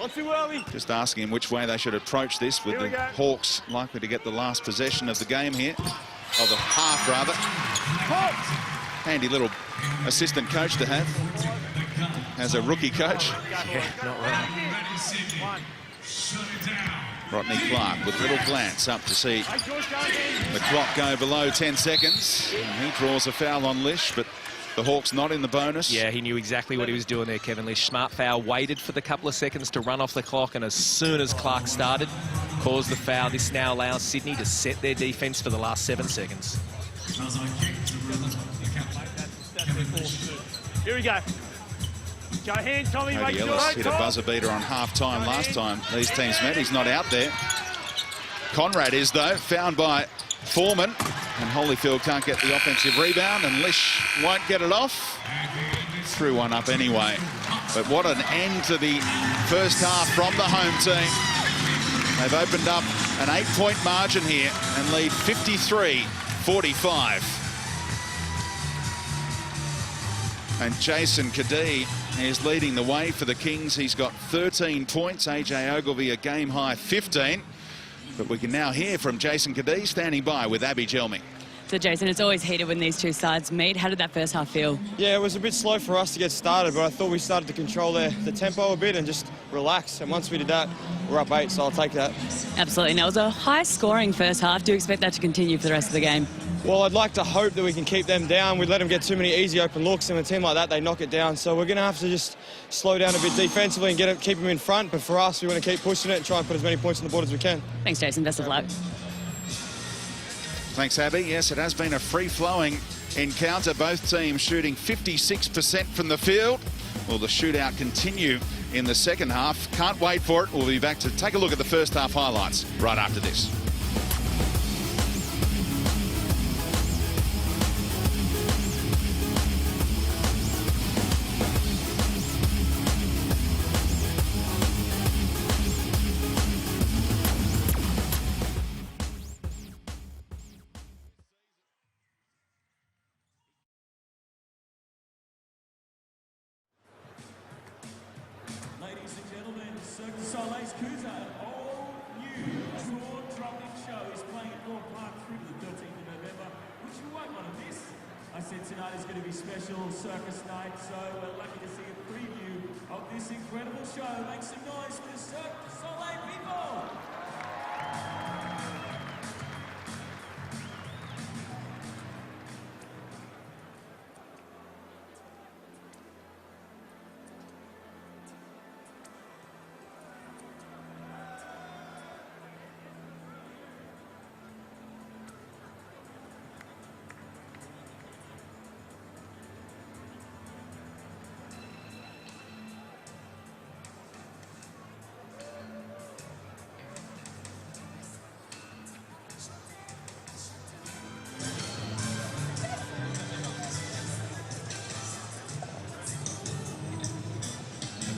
A: just asking him which way they should approach this, with the Hawks likely to get the last possession of the game here, or the half rather. Handy little assistant coach to have as a rookie coach.
B: Yeah, not wrong.
A: Rodney Clark with a little glance up to see the clock go below 10 seconds. And he draws a foul on Lish, but the Hawks not in the bonus.
B: Yeah, he knew exactly what he was doing there, Kevin Lish. Smart foul, waited for the couple of seconds to run off the clock, and as soon as Clark started, caused the foul. This now allows Sydney to set their defence for the last 7 seconds.
M: Here we go. Go ahead, Tommy.
A: Cody Ellis hit a buzzer beater on half-time last time these teams met. He's not out there. Conrad is, though, found by Foreman, and Holyfield can't get the offensive rebound, and Lish won't get it off. Threw one up anyway. But what an end to the first half from the home team. They've opened up an 8-point margin here and lead 53-45. And Jason Kadee is leading the way for the Kings. He's got 13 points. AJ Ogilvy a game-high 15. But we can now hear from Jason Kadee standing by with Abby Gelmy.
D: So, Jason, it's always heated when these two sides meet. How did that first half feel?
P: Yeah, it was a bit slow for us to get started, but I thought we started to control the tempo a bit and just relax. And once we did that, we're up 8, so I'll take that.
D: Absolutely. Now, it was a high-scoring first half. Do you expect that to continue for the rest of the game?
P: Well, I'd like to hope that we can keep them down. We let them get too many easy open looks, and a team like that, they knock it down. So we're going to have to just slow down a bit defensively and keep them in front. But for us, we want to keep pushing it and try and put as many points on the board as we can.
D: Thanks, Jason. Best of luck.
A: Thanks, Abby. Yes, it has been a free-flowing encounter. Both teams shooting 56% from the field. Will the shootout continue in the second half? Can't wait for it. We'll be back to take a look at the first half highlights right after this.
K: Tonight is going to be special circus night, so we're lucky to see a preview of this
C: this incredible show. Make some noise for the Cirque du Soleil people.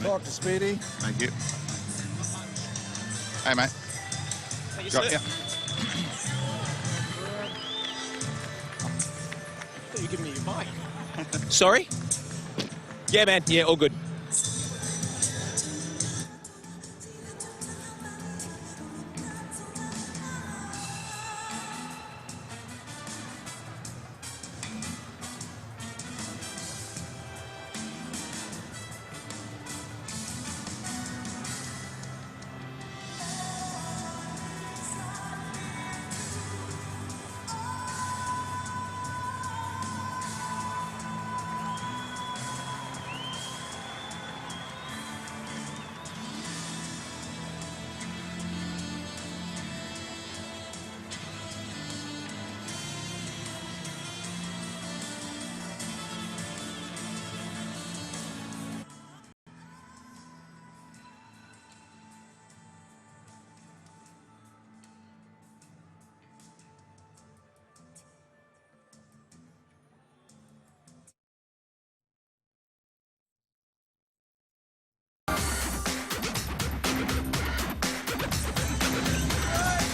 A: Talk to Speedy. Thank you. Hey, mate.
B: Thank you,
A: Got
B: sir.
A: ya.
B: You giving me your mic? Sorry? Yeah, man. Yeah, all good.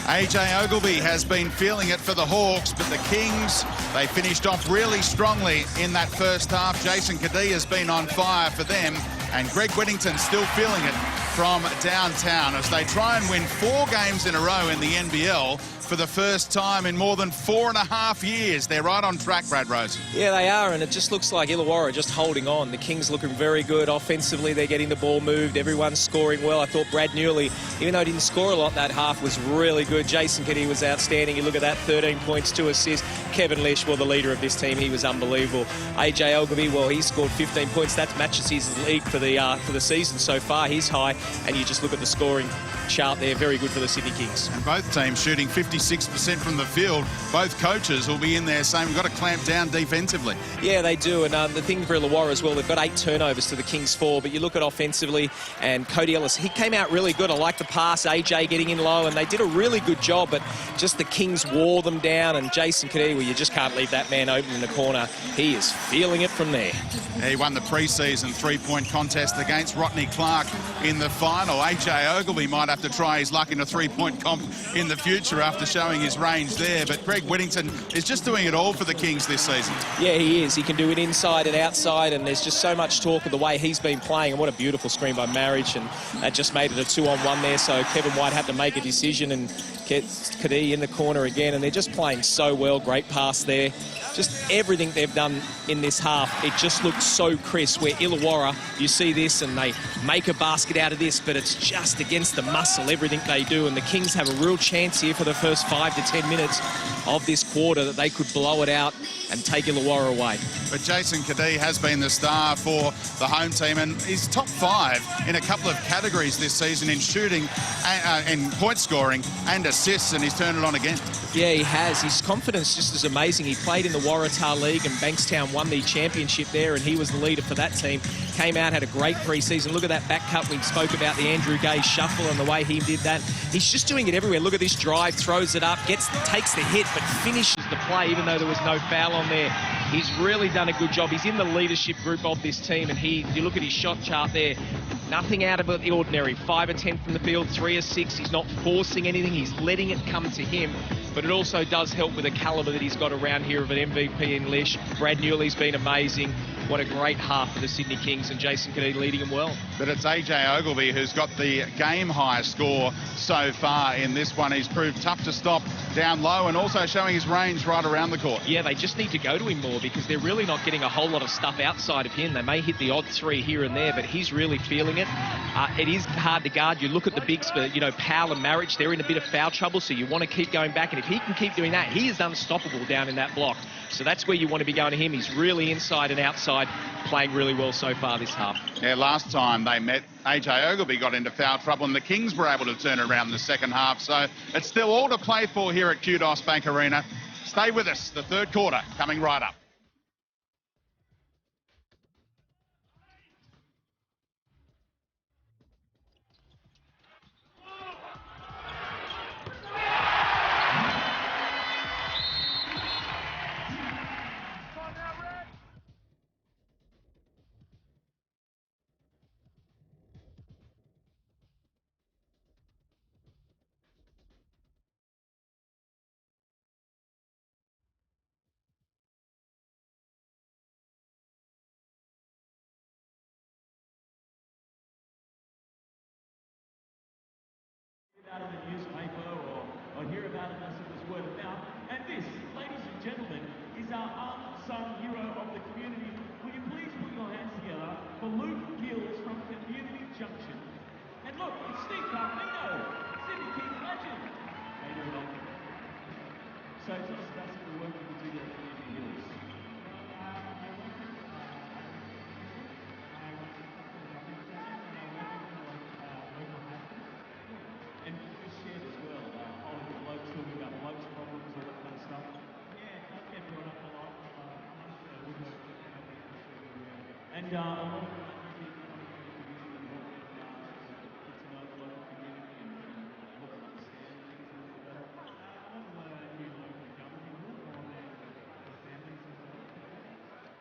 A: AJ Ogilvy has been feeling it for the Hawks, but the Kings, they finished off really strongly in that first half. Jason Cadee has been on fire for them, and Greg Whittington still feeling it from downtown as they try and win 4 games in a row in the NBL for the first time in more than 4.5 years. They're right on track, Brad Rose.
B: Yeah, they are, and it just looks like Illawarra just holding on. The Kings looking very good offensively. They're getting the ball moved. Everyone's scoring well. I thought Brad Newley, even though he didn't score a lot that half, was really good. Jason Cadee was outstanding. You look at that, 13 points, 2 assists. Kevin Lish, well, the leader of this team, he was unbelievable. AJ Ogilvy, well, he scored 15 points. That matches his league for the season so far. He's high, and you just look at the scoring chart there. Very good for the Sydney Kings.
A: And both teams shooting 56% from the field. Both coaches will be in there saying we've got to clamp down defensively.
B: Yeah, they do. And the thing for Illawarra as well, they've got 8 turnovers to the Kings 4. But you look at offensively, and Cody Ellis, he came out really good. I like the pass, AJ getting in low, and they did a really good job. But just the Kings wore them down. And Jason Cadee, well, you just can't leave that man open in the corner. He is feeling it from there.
A: He won the pre-season 3-point contest against Rodney Clark in the final. AJ Ogilvy might have to try his luck in a 3-point comp in the future after showing his range there. But Greg Whittington is just doing it all for the Kings this season.
B: Yeah, he is. He can do it inside and outside, and there's just so much talk of the way he's been playing. And what a beautiful screen by Marriage, and that just made it a 2-on-1 there. So Kevin White had to make a decision and get Cadee in the corner again, and they're just playing so well. Great pass there. Just everything they've done in this half, it just looks so crisp. Where Illawarra, you see this and they make a basket out of this, but it's just against the muscle, everything they do. And the Kings have a real chance here for the first 5 to 10 minutes of this quarter that they could blow it out and take Illawarra away.
A: But Jason Cadee has been the star for the home team, and he's top 5 in a couple of categories this season in shooting and point scoring and assists, and he's turned it on again.
B: Yeah, he has. His confidence just is amazing. He played in the Waratah League, and Bankstown won the championship there, and he was the leader for that team. Came out, had a great pre-season. Look at that back cut. We spoke about the Andrew Gay shuffle and the way he did that. He's just doing it everywhere. Look at this drive, throws it up, takes the hit, but finishes the play, even though there was no foul on there. He's really done a good job. He's in the leadership group of this team, and you look at his shot chart there, nothing out of the ordinary. 5 of 10 from the field, 3 of 6. He's not forcing anything. He's letting it come to him. But it also does help with the calibre that he's got around here of an MVP in Lish. Brad Newley's been amazing. what a great half for the Sydney Kings, and Jason Cadee leading them well.
A: But it's AJ Ogilvy who's got the game high score so far in this one. He's proved tough to stop down low and also showing his range right around the court.
B: Yeah, they just need to go to him more because they're really not getting a whole lot of stuff outside of him. They may hit the odd three here and there, but he's really feeling it. It is hard to guard. You look at the bigs for, you know, Powell and Marriage, they're in a bit of foul trouble, so you want to keep going back. And if he can keep doing that, he is unstoppable down in that block. So that's where you want to be going to him. He's really inside and outside, playing really well so far this half.
A: Yeah, last time they met, AJ Ogilvy got into foul trouble and the Kings were able to turn around the second half. So it's still all to play for here at Kudos Bank Arena. Stay with us. The third quarter coming right up.
C: Out of the newspaper or hear about it as it was word of mouth. And this, ladies and gentlemen, is our unsung hero of the community. Will you please put your hands together for Luke Gills from Community Junction? And look, it's Steve Carpino, Sydney Kings legend. How you doing, mate? So tell us about some of the work that you do there at Community Hills. And we shared as well, all of the blokes talking about blokes problems, all that kind of stuff. Yeah, that get brought up a lot. And a lot of get to know the local community and look and understand things a little better.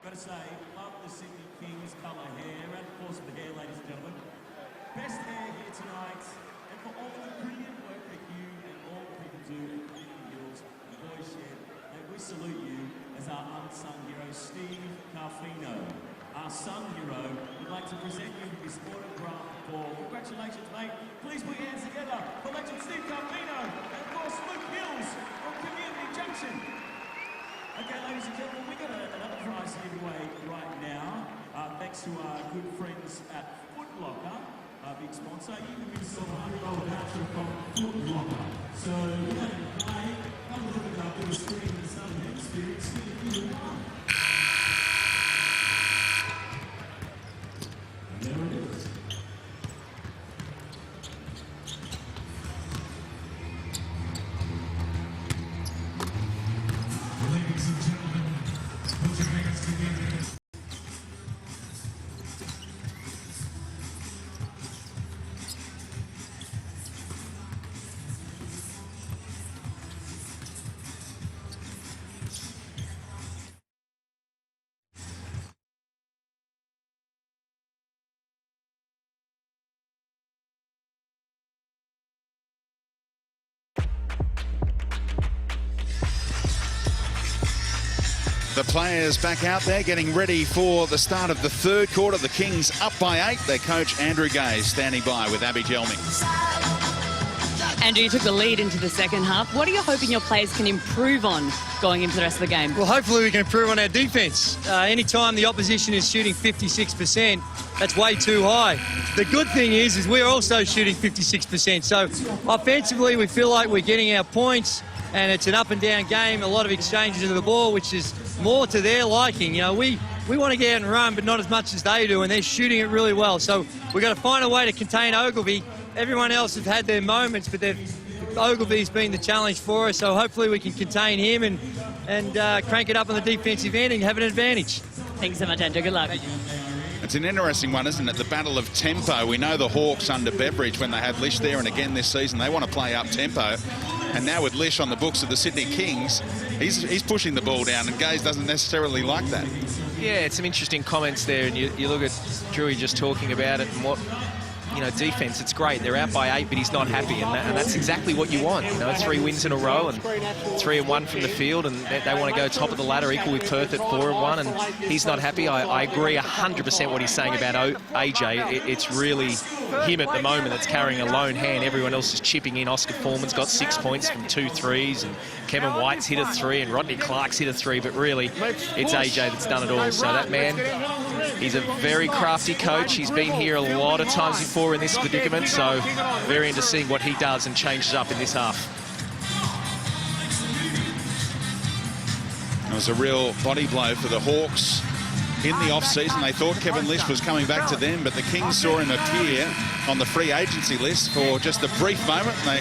C: Gotta say, love the Sydney Kings colour hair, and of course the hair, ladies and gentlemen. Best hair here tonight. And for all the brilliant work that you and all the people do at Community Hills and Boys Shed, we salute you as our unsung hero, Steve Carfino. Our son hero would like to present you with this autograph ball. Congratulations, mate. Please put your hands together for legend Steve Carfino and of course Luke Hills from Community Junction. Okay, ladies and gentlemen, we've got another prize to give away right now. Thanks to our good friends at Foot Locker. Big sponsor. You can win yourself a $100 voucher from Foot Locker. So we're going to play. Have a look at our big screen in the Southern Hemisphere. It's going to be fun. And there it is.
I: Ladies and gentlemen, put your hands together.
A: The players back out there getting ready for the start of the third quarter. The Kings up by 8. Their coach, Andrew Gaze, standing by with Abby Gelmy.
D: Andrew, you took the lead into the second half. What are you hoping your players can improve on going into the rest of the game?
L: Well, hopefully we can improve on our defence. Anytime the opposition is shooting 56%, that's way too high. The good thing is we're also shooting 56%. So offensively, we feel like we're getting our points, and it's an up and down game, a lot of exchanges of the ball, which is more to their liking. You know, we want to get out and run, but not as much as they do, and they're shooting it really well. So we've got to find a way to contain Ogilvy. Everyone else have had their moments, but Ogilvy's been the challenge for us, so hopefully we can contain him and crank it up on the defensive end and have an advantage.
D: Thanks so much, Andrew. Good luck.
A: It's an interesting one, isn't it? The battle of tempo. We know the Hawks under Beveridge when they had Lish there, and again this season they want to play up tempo. And now with Lish on the books of the Sydney Kings, he's pushing the ball down, and Gaze doesn't necessarily like that.
B: Yeah, it's some interesting comments there, and you look at Drewy just talking about it and what defence, it's great. They're out by 8, but he's not happy, and that's exactly what you want. 3 wins in a row and 3-1 from the field, and they want to go top of the ladder, equal with Perth at 4-1, and he's not happy. I agree 100% what he's saying about AJ. It's really him at the moment that's carrying a lone hand. Everyone else is chipping in. Oscar Foreman's got 6 points from 2 threes, and Kevin White's hit a 3, and Rodney Clark's hit a 3, but really it's AJ that's done it all. So that man, he's a very crafty coach. He's been here a lot of times before in this predicament, so very into seeing what he does and changes up in this half.
A: It was a real body blow for the Hawks in the off-season. They thought Kevin Lish was coming back to them, but the Kings saw him appear on the free agency list for just a brief moment. They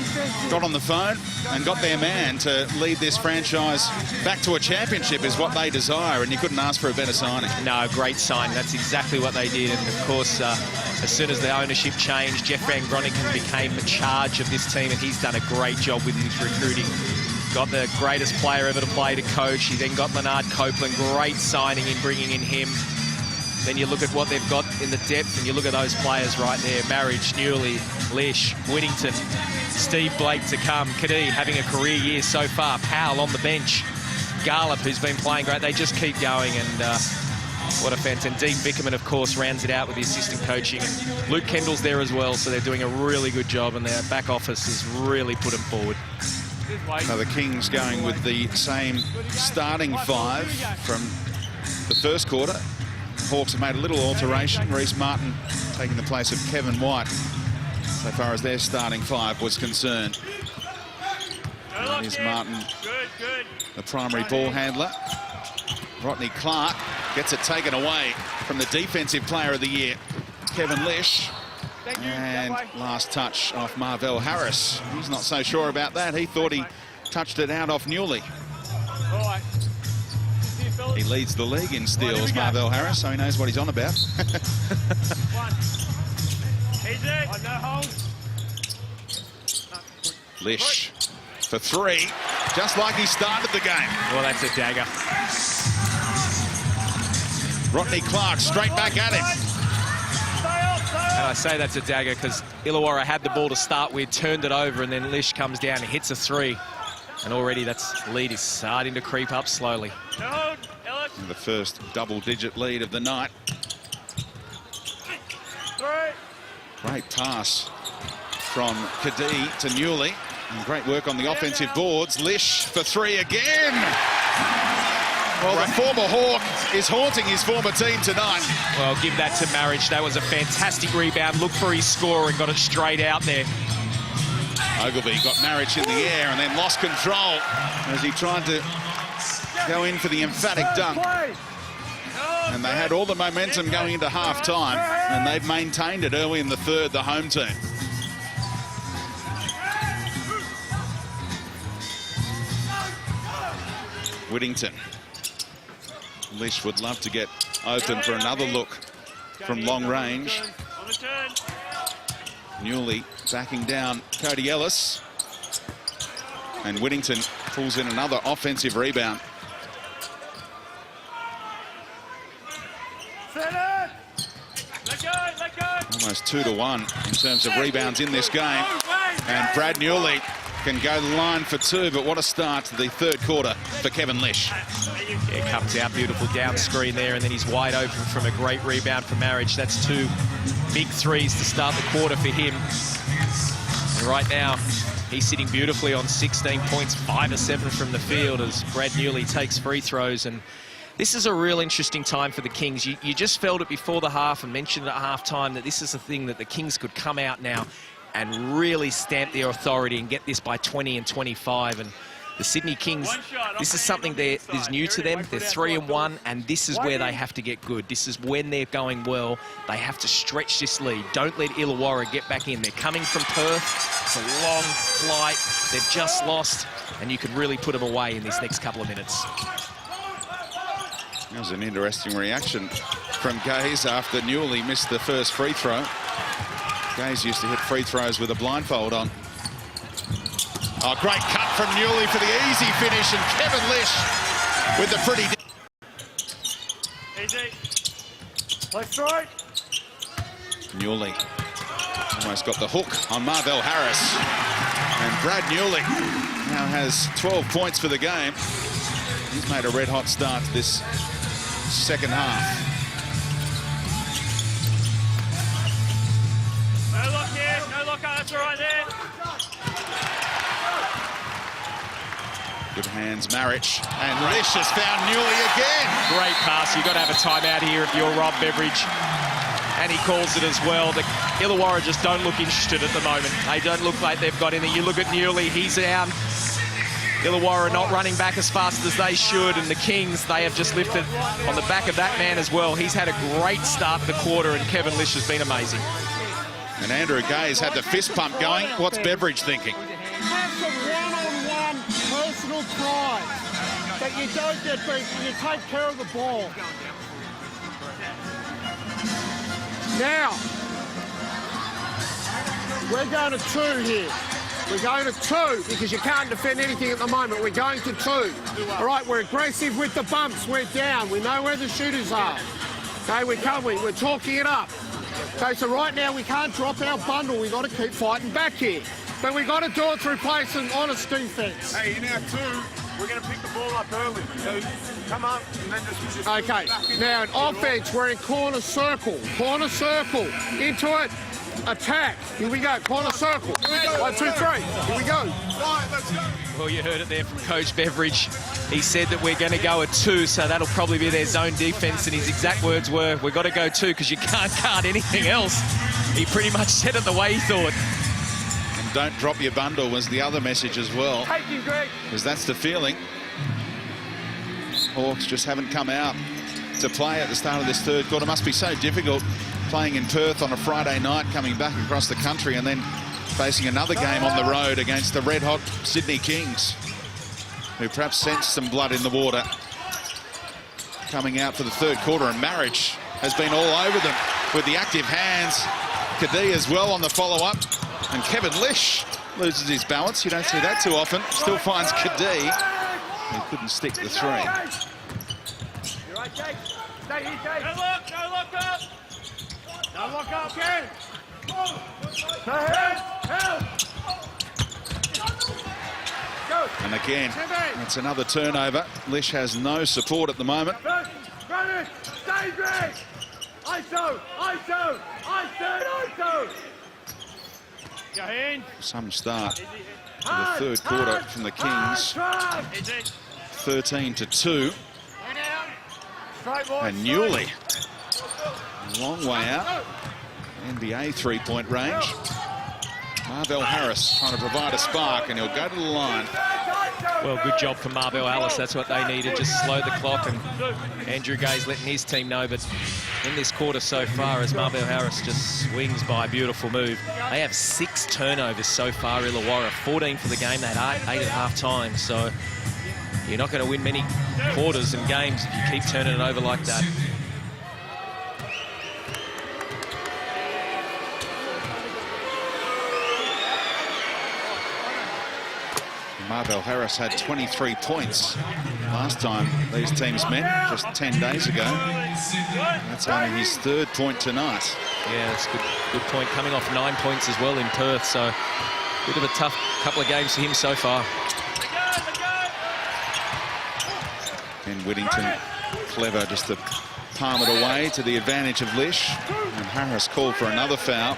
A: got on the phone and got their man to lead this franchise back to a championship is what they desire, and you couldn't ask for a better signing.
B: No, great sign. That's exactly what they did, and of course, as soon as the ownership changed, Jeff Van Groningen became in charge of this team, and he's done a great job with his recruiting. Got the greatest player ever to play to coach. He then got Leonard Copeland, great signing in bringing in him. Then you look at what they've got in the depth, and you look at those players right there. Marriage, Newley, Lish, Whittington, Steve Blake to come, Kadee having a career year so far, Powell on the bench, Garlip, who's been playing great. They just keep going, and what a fantastic. Dean Vickerman, of course, rounds it out with the assistant coaching. And Luke Kendall's there as well, so they're doing a really good job, and their back office has really put them forward.
A: So the Kings going with the same starting 5 from the first quarter. Hawks have made a little alteration. Reece Martin taking the place of Kevin White so far as their starting 5 was concerned. Here's Martin, the primary ball handler. Rodney Clark gets it taken away from the defensive player of the year, Kevin Lish. And last touch off Marvell Harris. He's not so sure about that. He thought he touched it out off Newley. He leads the league in steals, Marvell Harris, so he knows what he's on about. Lish for 3, just like he started the game.
B: Well, that's a dagger.
A: Rodney Clark straight back at him.
B: And I say that's a dagger because Illawarra had the ball to start with, turned it over, and then Lish comes down and hits a 3. And already that lead is starting to creep up slowly.
A: And the first double-digit lead of the night. Great pass from Kadee to Newley. And great work on the offensive boards. Lish for 3 again. Well, the former Hawk is haunting his former team tonight.
B: Well, give that to Marriage. That was a fantastic rebound. Look for his score and got it straight out there.
A: Ogilvy got Marriage in the air and then lost control as he tried to go in for the emphatic dunk. And they had all the momentum going into half-time, and they've maintained it early in the third, the home team. Whittington. Lish would love to get open for another look from long range. Newley backing down Cody Ellis. And Whittington pulls in another offensive rebound. Almost 2-1 in terms of rebounds in this game. And Brad Newley can go the line for 2, but what a start to the third quarter for Kevin Lish.
B: Yeah, comes out, beautiful down screen there, and then he's wide open from a great rebound for Marriage. That's 2 big 3s to start the quarter for him. And right now, he's sitting beautifully on 16 points, 5 of 7 from the field as Brad Newley takes free throws. And this is a real interesting time for the Kings. You just felt it before the half and mentioned at halftime that this is a thing that the Kings could come out now and really stamp their authority and get this by 20 and 25. And the Sydney Kings, this is something that is new to them. They're 3-1, and this is where they have to get good. This is when they're going well. They have to stretch this lead. Don't let Illawarra get back in. They're coming from Perth. It's a long flight. They've just lost, and you could really put them away in this next couple of minutes.
A: That was an interesting reaction from Gaze after Newley missed the first free throw. Gaze used to hit free throws with a blindfold on. Oh, great cut from Newley for the easy finish, and Kevin Lish with the pretty...
K: Easy. Left right.
A: Newley Almost got the hook on Marvell Harris. And Brad Newley now has 12 points for the game. He's made a red-hot start to this second half.
M: No look here, no look, that's right there.
A: Good hands, Marich. And Lish has found Newley again.
B: Great pass. You've got to have a timeout here if you're Rob Beveridge. And he calls it as well. The Illawarra just don't look interested at the moment. They don't look like they've got anything. You look at Newley, he's down. Illawarra not running back as fast as they should. And the Kings, they have just lifted on the back of that man as well. He's had a great start to the quarter, and Kevin Lish has been amazing.
A: And Andrew Gay's had the fist pump going. What's Beveridge thinking?
Q: Have some one-on-one personal pride that you don't get beat when you take care of the ball. Now, we're going to 2 here. We're going to 2 because you can't defend anything at the moment. We're going to 2. All right, we're aggressive with the bumps. We're down. We know where the shooters are. Okay, we're talking it up. Okay, so right now we can't drop our bundle. We've got to keep fighting back here. But we've got to do it through play some honest defence.
N: Hey, in our 2, we're going to pick the ball up early. So come up and then just...
Q: Okay, now in offence, we're in corner circle. Corner circle. Into it. Attack. Here we go. Corner circle. 1, 2, 3. Here we go.
N: Right, let's go.
B: Well, you heard it there from Coach Beveridge. He said that we're going to go at 2, so that'll probably be their zone defence, and his exact words were, we've got to go 2 because you can't guard anything else. He pretty much said it the way he thought.
A: And don't drop your bundle was the other message as well.
Q: Take you, Greg.
A: Because that's the feeling. Hawks just haven't come out to play at the start of this third quarter. Must be so difficult playing in Perth on a Friday night, coming back across the country and then facing another game on the road against the red-hot Sydney Kings, who perhaps sensed some blood in the water coming out for the third quarter. And Marich has been all over them with the active hands. Kadee as well on the follow-up. And Kevin Lish loses his balance. You don't see that too often. Still finds Kadee. He couldn't stick the 3.
Q: You're right, Jake. Stay here, Jake.
M: No look up.
Q: Now look up, again. Help!
A: And again, it's another turnover. Lish has no support at the moment.
Q: Run it! Stay, Greg! ISO!
M: Your hand.
A: Some start to the third quarter from the Kings. 13-2. And Newley, a long way out. NBA 3-point range. Marvell Harris trying to provide a spark, and he'll go to the line.
B: Well, good job for Marvell Harris. That's what they needed, just slow the clock. And Andrew Gay's letting his team know. But in this quarter so far, as Marvell Harris just swings by, beautiful move. They have 6 turnovers so far, Illawarra. 14 for the game. They had 8 at half-time. So you're not going to win many quarters and games if you keep turning it over like that.
A: Marvell Harris had 23 points last time these teams met, just 10 days ago. That's only his 3rd point tonight.
B: Yeah, that's a good point. Coming off 9 points as well in Perth, so a bit of a tough couple of games for him so far.
A: And Whittington, clever just to palm it away to the advantage of Lish. And Harris called for another foul.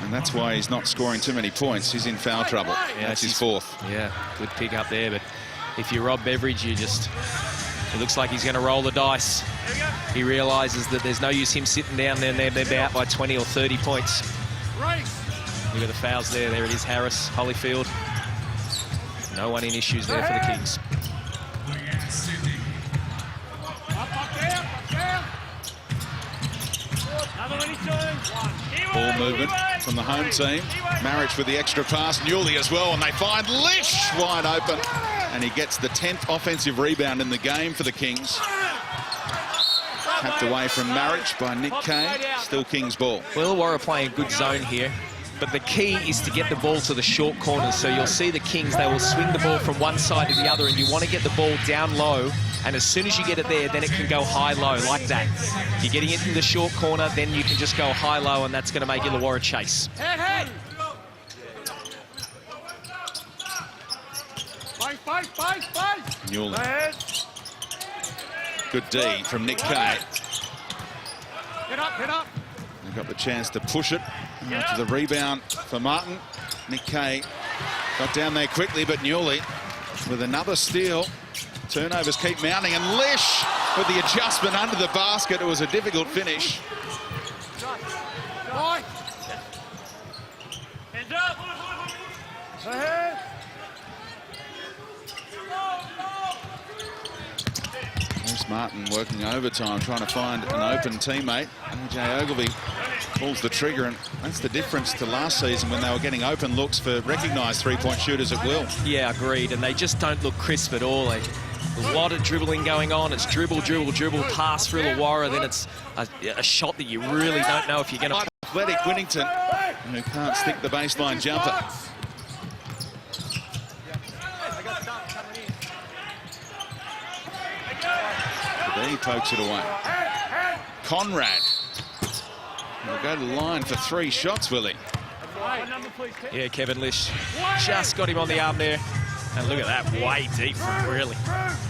A: And that's why he's not scoring too many points. He's in foul trouble. Yeah, that's his 4th.
B: Yeah, good pick up there. But if you're Rob Beveridge, it looks like he's going to roll the dice. He realises that there's no use him sitting down there and they're out by 20 or 30 points. Look at the fouls there. There it is, Harris, Holyfield. No one in issues there for the Kings.
A: Ball movement from the home team. Marich with the extra pass. Newley as well, and they find Lish wide open. And he gets the 10th offensive rebound in the game for the Kings. Tapped away from Marich by Nick Kay. Still Kings ball.
B: Well, Illawarra playing a good zone here. But the key is to get the ball to the short corners. So you'll see the Kings, they will swing the ball from one side to the other, and you want to get the ball down low. And as soon as you get it there, then it can go high-low like that. You're getting it in the short corner, then you can just go high-low, and that's going to make Illawarra chase.
A: Newland. Good D from Nick Kay.
Q: Get up.
A: They got the chance to push it after the rebound for Martin. Nick Kay got down there quickly, but Newley with another steal. Turnovers keep mounting, and Lish with the adjustment under the basket. It was a difficult finish.
K: Hands up.
A: There's Martin working overtime, trying to find an open teammate. AJ Ogilvy pulls the trigger, and that's the difference to last season when they were getting open looks for recognised three-point shooters at will.
B: Yeah, agreed, and they just don't look crisp at all. A lot of dribbling going on. It's dribble, pass for Illawarra, then it's a shot that you really don't know if you're going to...
A: Athletic Whittington, who can't stick the baseline jumper. He pokes it away. Conrad will go to the line for 3 shots, will he?
B: Yeah, Kevin Lish just got him on the arm there. And look at that, way deep from really.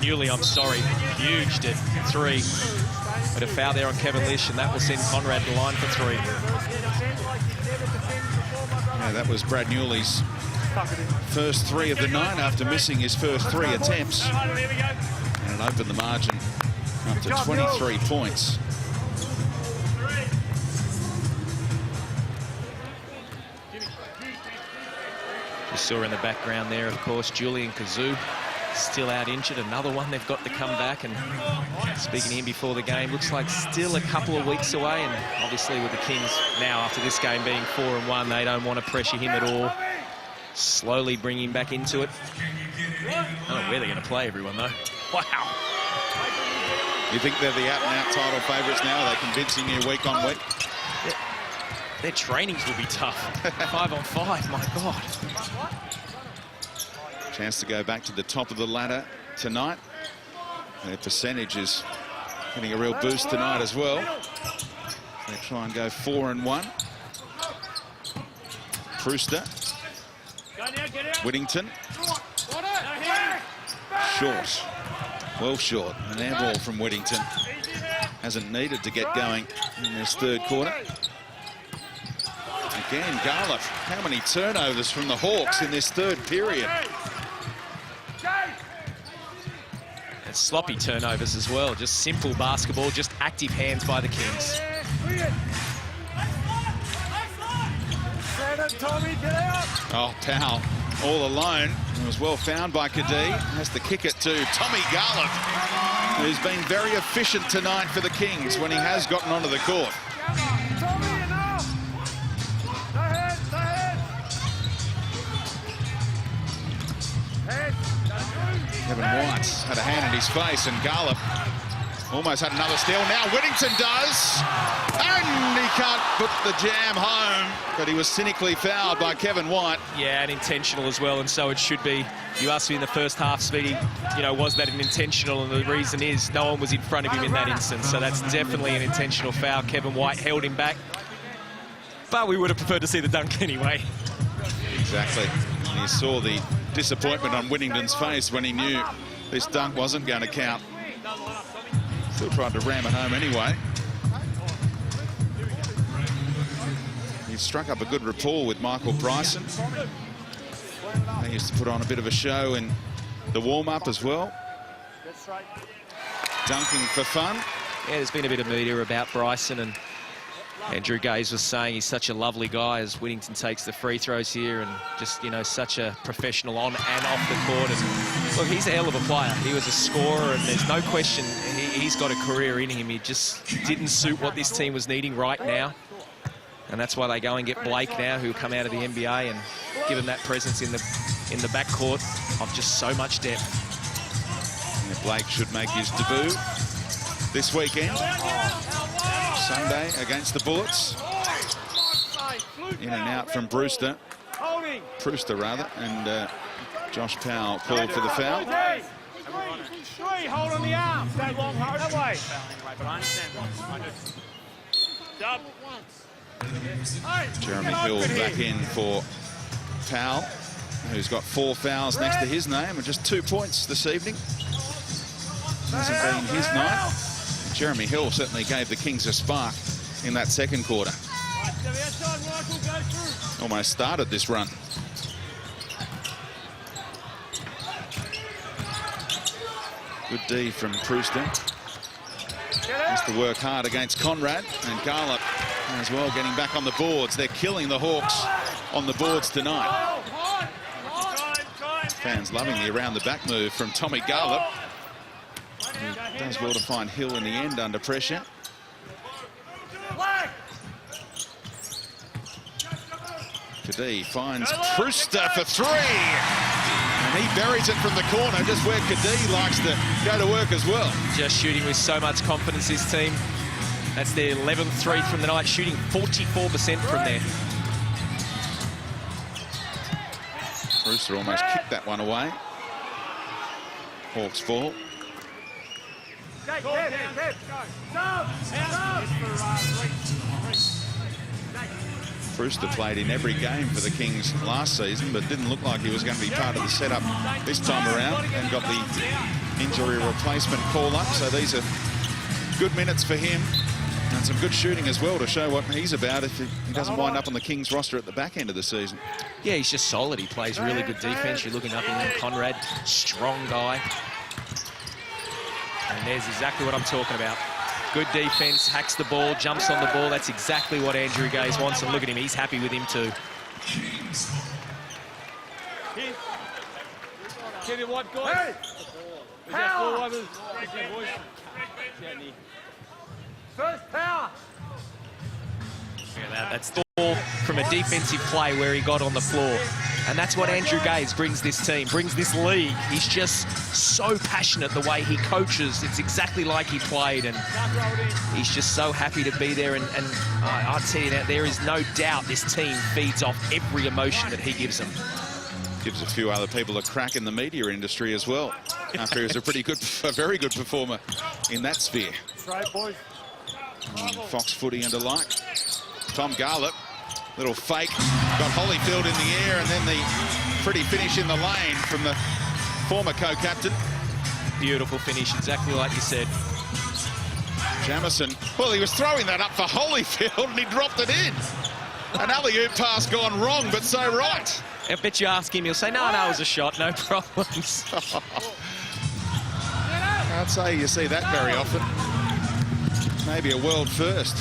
B: Newley, I'm sorry, huged at 3. But a foul there on Kevin Lish, and that will send Conrad to the line for 3.
A: Yeah, that was Brad Newley's first 3 of the night after missing his first 3 attempts. And it opened the margin up to 23 points.
B: You saw in the background there, of course, Julian Kazoo still out injured. Another one they've got to come back. And speaking to him before the game, looks like still a couple of weeks away. And obviously with the Kings now, after this game being 4-1, they don't want to pressure him at all. Slowly bring him back into it. I don't know where they're going to play everyone, though. Wow.
A: You think they're the out-and-out title favourites now? Are they convincing you week on week?
B: Yeah. Their trainings will be tough. 5-on-5, my God.
A: Chance to go back to the top of the ladder tonight. Their percentage is getting a real boost tonight as well. They try and go 4-1. Brewster. Whittington. Short. Well short. An air ball from Whittington. Hasn't needed to get going in this third quarter. Again, Garliff. How many turnovers from the Hawks in this third period?
B: And sloppy turnovers as well. Just simple basketball, just active hands by the Kings.
A: Oh, Powell all alone. It was well found by Kadee. Has to kick it to Tommy Garliff, who's been very efficient tonight for the Kings when he has gotten onto the court. Kevin White had a hand in his face, and Garliff almost had another steal. Now Whittington does, and he can't put the jam home, but he was cynically fouled by Kevin White.
B: Yeah, and intentional as well, and so it should be. You asked me in the first half, Speedy, you know, was that an intentional? And the reason is no one was in front of him in that instance, so that's definitely an intentional foul. Kevin White held him back, but we would have preferred to see the dunk anyway.
A: Exactly. And you saw the disappointment on Whittington's face when he knew this dunk wasn't going to count. Still tried to ram it home anyway. He struck up a good rapport with Michael Bryson. They used to put on a bit of a show in the warm-up as well. Dunking for fun.
B: Yeah, there's been a bit of media about Bryson, and Andrew Gaze was saying he's such a lovely guy as Whittington takes the free throws here, and just, you know, such a professional on and off the court. And look, he's a hell of a player. He was a scorer, and there's no question he's got a career in him. He just didn't suit what this team was needing right now. And that's why they go and get Blake now, who come out of the NBA, and give him that presence in the backcourt of just so much depth.
A: And Blake should make his debut this weekend. Sunday against the Bullets. in and out from Brewster. Brewster, rather, and Josh Powell called for the foul.
M: Three, hold on the arm. That long, hard that way. But I understand. Dub.
A: Jeremy Hill back in for Powell, who's got 4 fouls next to his name and just 2 points this evening. Hasn't been his night. Jeremy Hill certainly gave the Kings a spark in that second quarter. Almost started this run. Good D from Brewster. Has to work hard against Conrad, and Garlop as well getting back on the boards. They're killing the Hawks on the boards tonight. Fans loving the around the back move from Tommy Garlop. He does well to find Hill in the end under pressure. Kadee finds Brewster for 3. And he buries it from the corner, just where Kadee likes to go to work as well.
B: Just shooting with so much confidence, this team. That's their 11th 3 from the night, shooting 44% from there.
A: Brewster almost kicked that one away. Hawks ball. Brewster played in every game for the Kings last season, but didn't look like he was going to be part of the setup this time around, and got the injury replacement call-up. So these are good minutes for him, and some good shooting as well to show what he's about if he doesn't wind up on the Kings roster at the back end of the season.
B: Yeah, he's just solid. He plays really good defense. You're looking up at Conrad, strong guy. And there's exactly what I'm talking about. Good defense, hacks the ball, jumps on the ball. That's exactly what Andrew Gaze wants, and look at him. He's happy with him too.
M: Give it what, guys? Power!
N: First power!
B: Look at that. That's all from a defensive play where he got on the floor. And that's what Andrew Gaze brings this team, brings this league. He's just so passionate the way he coaches. It's exactly like he played, and he's just so happy to be there. And I'll tell you that there is no doubt this team feeds off every emotion that he gives them.
A: Gives a few other people a crack in the media industry as well, after he was a very good performer in that sphere.
M: Right, boys.
A: Fox footy and the like. Tom Garlop, little fake, got Holyfield in the air, and then the pretty finish in the lane from the former co-captain.
B: Beautiful finish, exactly like you said.
A: Jamison, well, he was throwing that up for Holyfield, and he dropped it in. An alley-oop pass gone wrong, but so right.
B: I bet you ask him, he'll say, no, it was a shot, no problems.
A: I'd say you see that very often. Maybe a world first.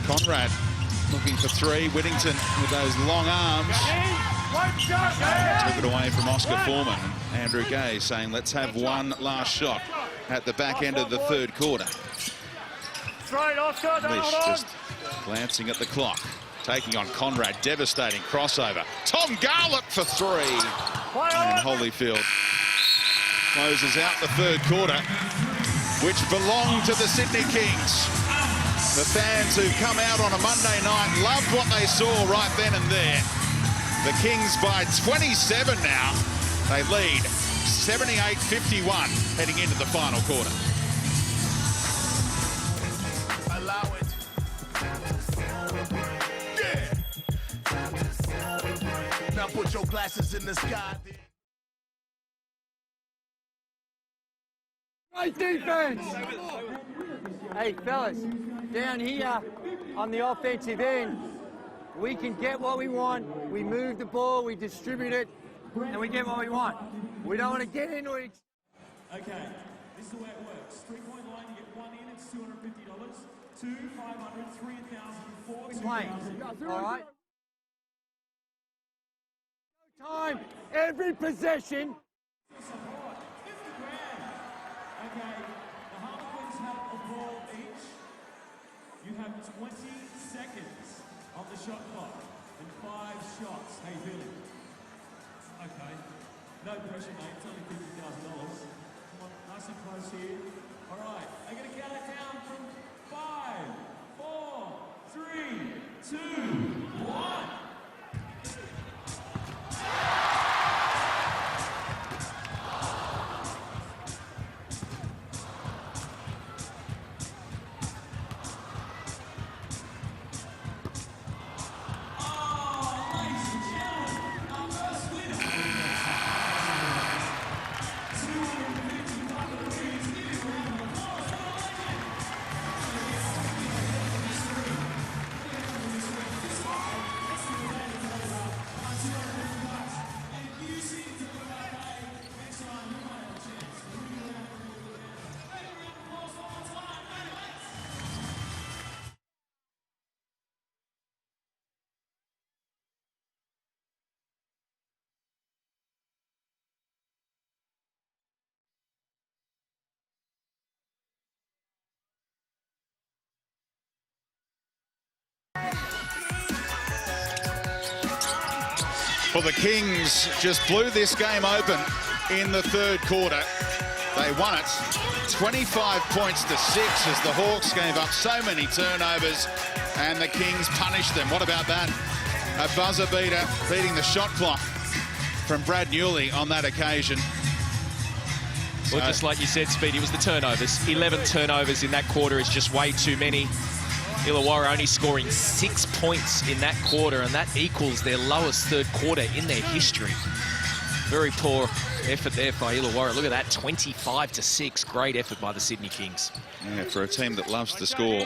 A: Conrad looking for 3. Whittington with those long arms. Took it away from Oscar Foreman. And Andrew Gaze saying, let's have one last shot at the back end of the third quarter. Lish just glancing at the clock. Taking on Conrad, devastating crossover. Tom Garlop for 3. And Holyfield closes out the third quarter, which belonged to the Sydney Kings. The fans who come out on a Monday night loved what they saw right then and there. The Kings by 27 now. They lead 78-51 heading into the final quarter.
K: Allow it. Yeah. Now put your glasses in the sky.
N: Great defense! Hey, fellas, down here on the offensive end, we can get what we want. We move the ball, we distribute it, and we get what we want. We don't want to get into it.
C: Okay, this is the way it works. 3-point line, you get 1 in, it's $250. 2, 500, 3,000, 4,
N: Playing, all right? Time, every possession.
C: Okay, the Harlequins have a ball each. You have 20 seconds on the shot clock and 5 shots. How you feeling? Okay. No pressure, mate. It's only $50,000. Come on, nice and close here. All right, I'm going to count it down from 5, 4, 3,
A: Well, the Kings just blew this game open in the third quarter. They won it 25 points to 6 as the Hawks gave up so many turnovers and the Kings punished them. What about that? A buzzer beater beating the shot clock from Brad Newley on that occasion.
B: Well, just like you said, Speedy, it was the turnovers. 11 turnovers in that quarter is just way too many. Illawarra only scoring 6 points in that quarter, and that equals their lowest third quarter in their history. Very poor effort there by Illawarra. Look at that, 25 to 6. Great effort by the Sydney Kings.
A: Yeah, for a team that loves to score.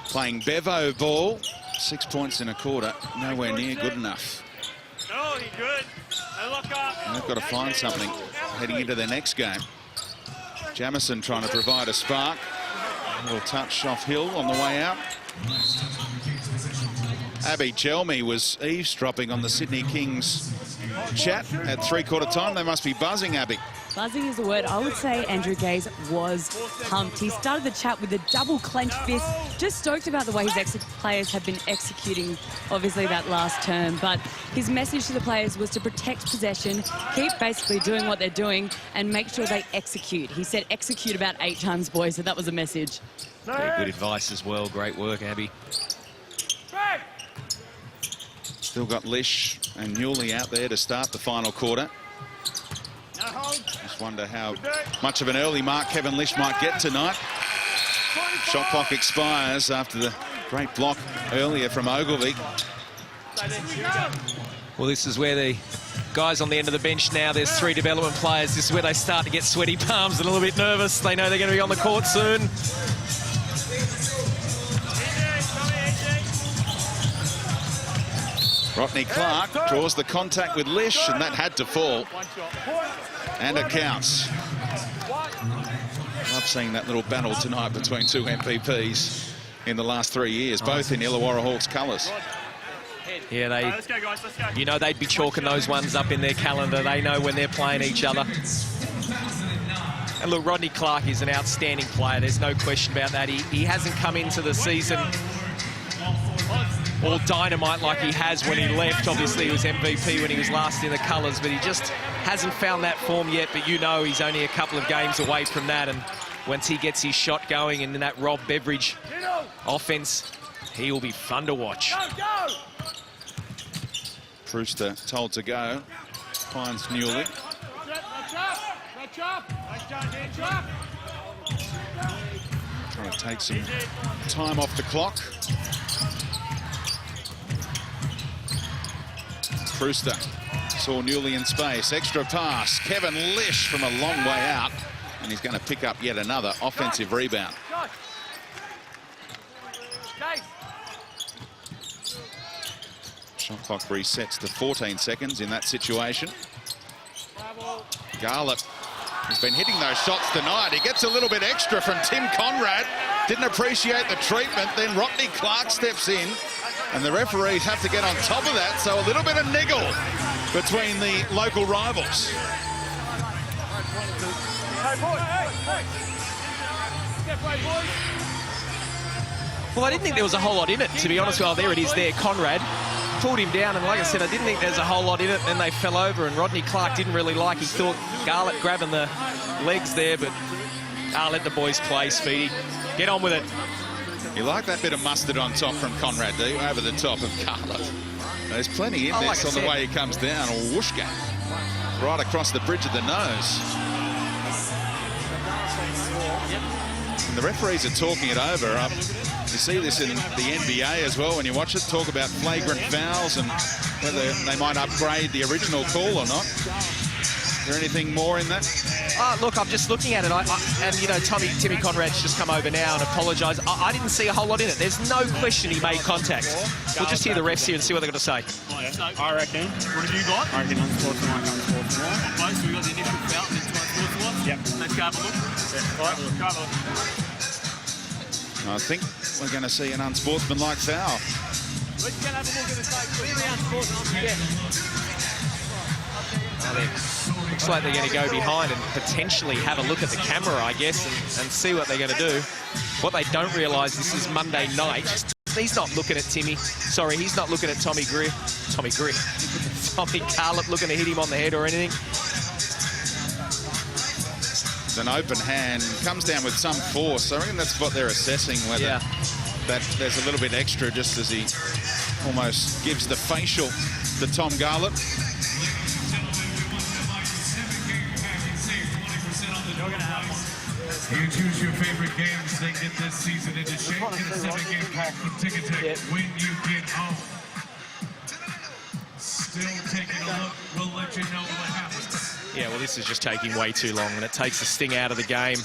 A: Playing Bevo ball, 6 points in a quarter, nowhere near good enough.
M: No, he's good.
A: And they've got to find something heading into their next game. Jamison trying to provide a spark. A little touch off Hill on the way out. Abby Chelmy was eavesdropping on the Sydney Kings chat at three-quarter time. They must be buzzing, Abby.
D: Buzzing is the word. I would say Andrew Gaze was pumped. He started the chat with a double clenched fist, just stoked about the way his players have been executing, obviously, that last term. But his message to the players was to protect possession, keep basically doing what they're doing, and make sure they execute. He said execute about 8 times, boys, so that was a message.
B: Very good advice as well. Great work, Abby.
A: Still got Lish and Newley out there to start the final quarter. Just wonder how much of an early mark Kevin Lish might get tonight. Shot clock expires after the great block earlier from Ogilvie.
B: Well, this is where the guys on the end of the bench now, there's 3 development players. This is where they start to get sweaty palms and a little bit nervous. They know they're going to be on the court soon.
A: Rodney Clark draws the contact with Lish, and that had to fall. And it counts. Love seeing that little battle tonight between 2 MVPs in the last 3 years, both in Illawarra Hawks colours.
B: Yeah, let's go, guys, let's go. You know they'd be chalking those ones up in their calendar. They know when they're playing each other. And look, Rodney Clark is an outstanding player. There's no question about that. He hasn't come into the season all dynamite like he has when he left. Obviously, he was MVP when he was last in the colours, but he just hasn't found that form yet. But you know he's only a couple of games away from that, and once he gets his shot going and in that Rob Beveridge offence, he will be fun to watch.
A: Brewster told to go. Finds Newley. Trying to take some time off the clock. Brewster saw Newley in space. Extra pass. Kevin Lish from a long way out. And he's going to pick up yet another offensive rebound. Shot clock resets to 14 seconds in that situation. Garlett has been hitting those shots tonight. He gets a little bit extra from Tim Conrad. Didn't appreciate the treatment. Then Rodney Clark steps in. And the referees have to get on top of that. So a little bit of niggle between the local rivals.
B: Well, I didn't think there was a whole lot in it, to be honest. Well, there it is there. Conrad pulled him down, and like I said, I didn't think there was a whole lot in it. And then they fell over, and Rodney Clark didn't really like. He thought Garlett grabbing the legs there, but let the boys play, Speedy. Get on with it.
A: You like that bit of mustard on top from Conrad, do you? Over the top of Carlo. There's plenty in this on the way he comes down. Or whooshka. Right across the bridge of the nose. And the referees are talking it over. You see this in the NBA as well when you watch it. Talk about flagrant fouls and whether they might upgrade the original call or not. Is there anything more in that?
B: Look, I'm just looking at it, and you know, Timmy Conrad's just come over now and apologised. I didn't see a whole lot in it. There's no question he made contact. We'll just hear the refs here and see what they're going to say.
M: I reckon. What have you got? I reckon unsportsmanlike, unsportsmanlike. Okay, so we got the initial foul, and then two unsportsmanlike? Yep. Let's go have a look. Yeah. All right, go have a look.
A: I think we're going to see an unsportsmanlike foul.
M: We're just going to have a look at the tape. Clear the unsportsmanlike.
B: Looks like they're going to go behind and potentially have a look at the camera, I guess, and see what they're going to do. What they don't realise, this is Monday night. He's not looking at Timmy. Sorry, he's not looking at Tommy Greer. Tommy Carlip looking to hit him on the head or anything.
A: It's an open hand. Comes down with some force. I reckon that's what they're assessing, whether that there's a little bit extra just as he almost gives the facial to Tom Garlip.
H: You choose your favorite games they get this season into shape. Get a 7-game pack from Ticketek when you get home. Still taking a look. We'll let you know what happens.
B: Yeah, well, this is just taking way too long, and it takes the sting out of the game.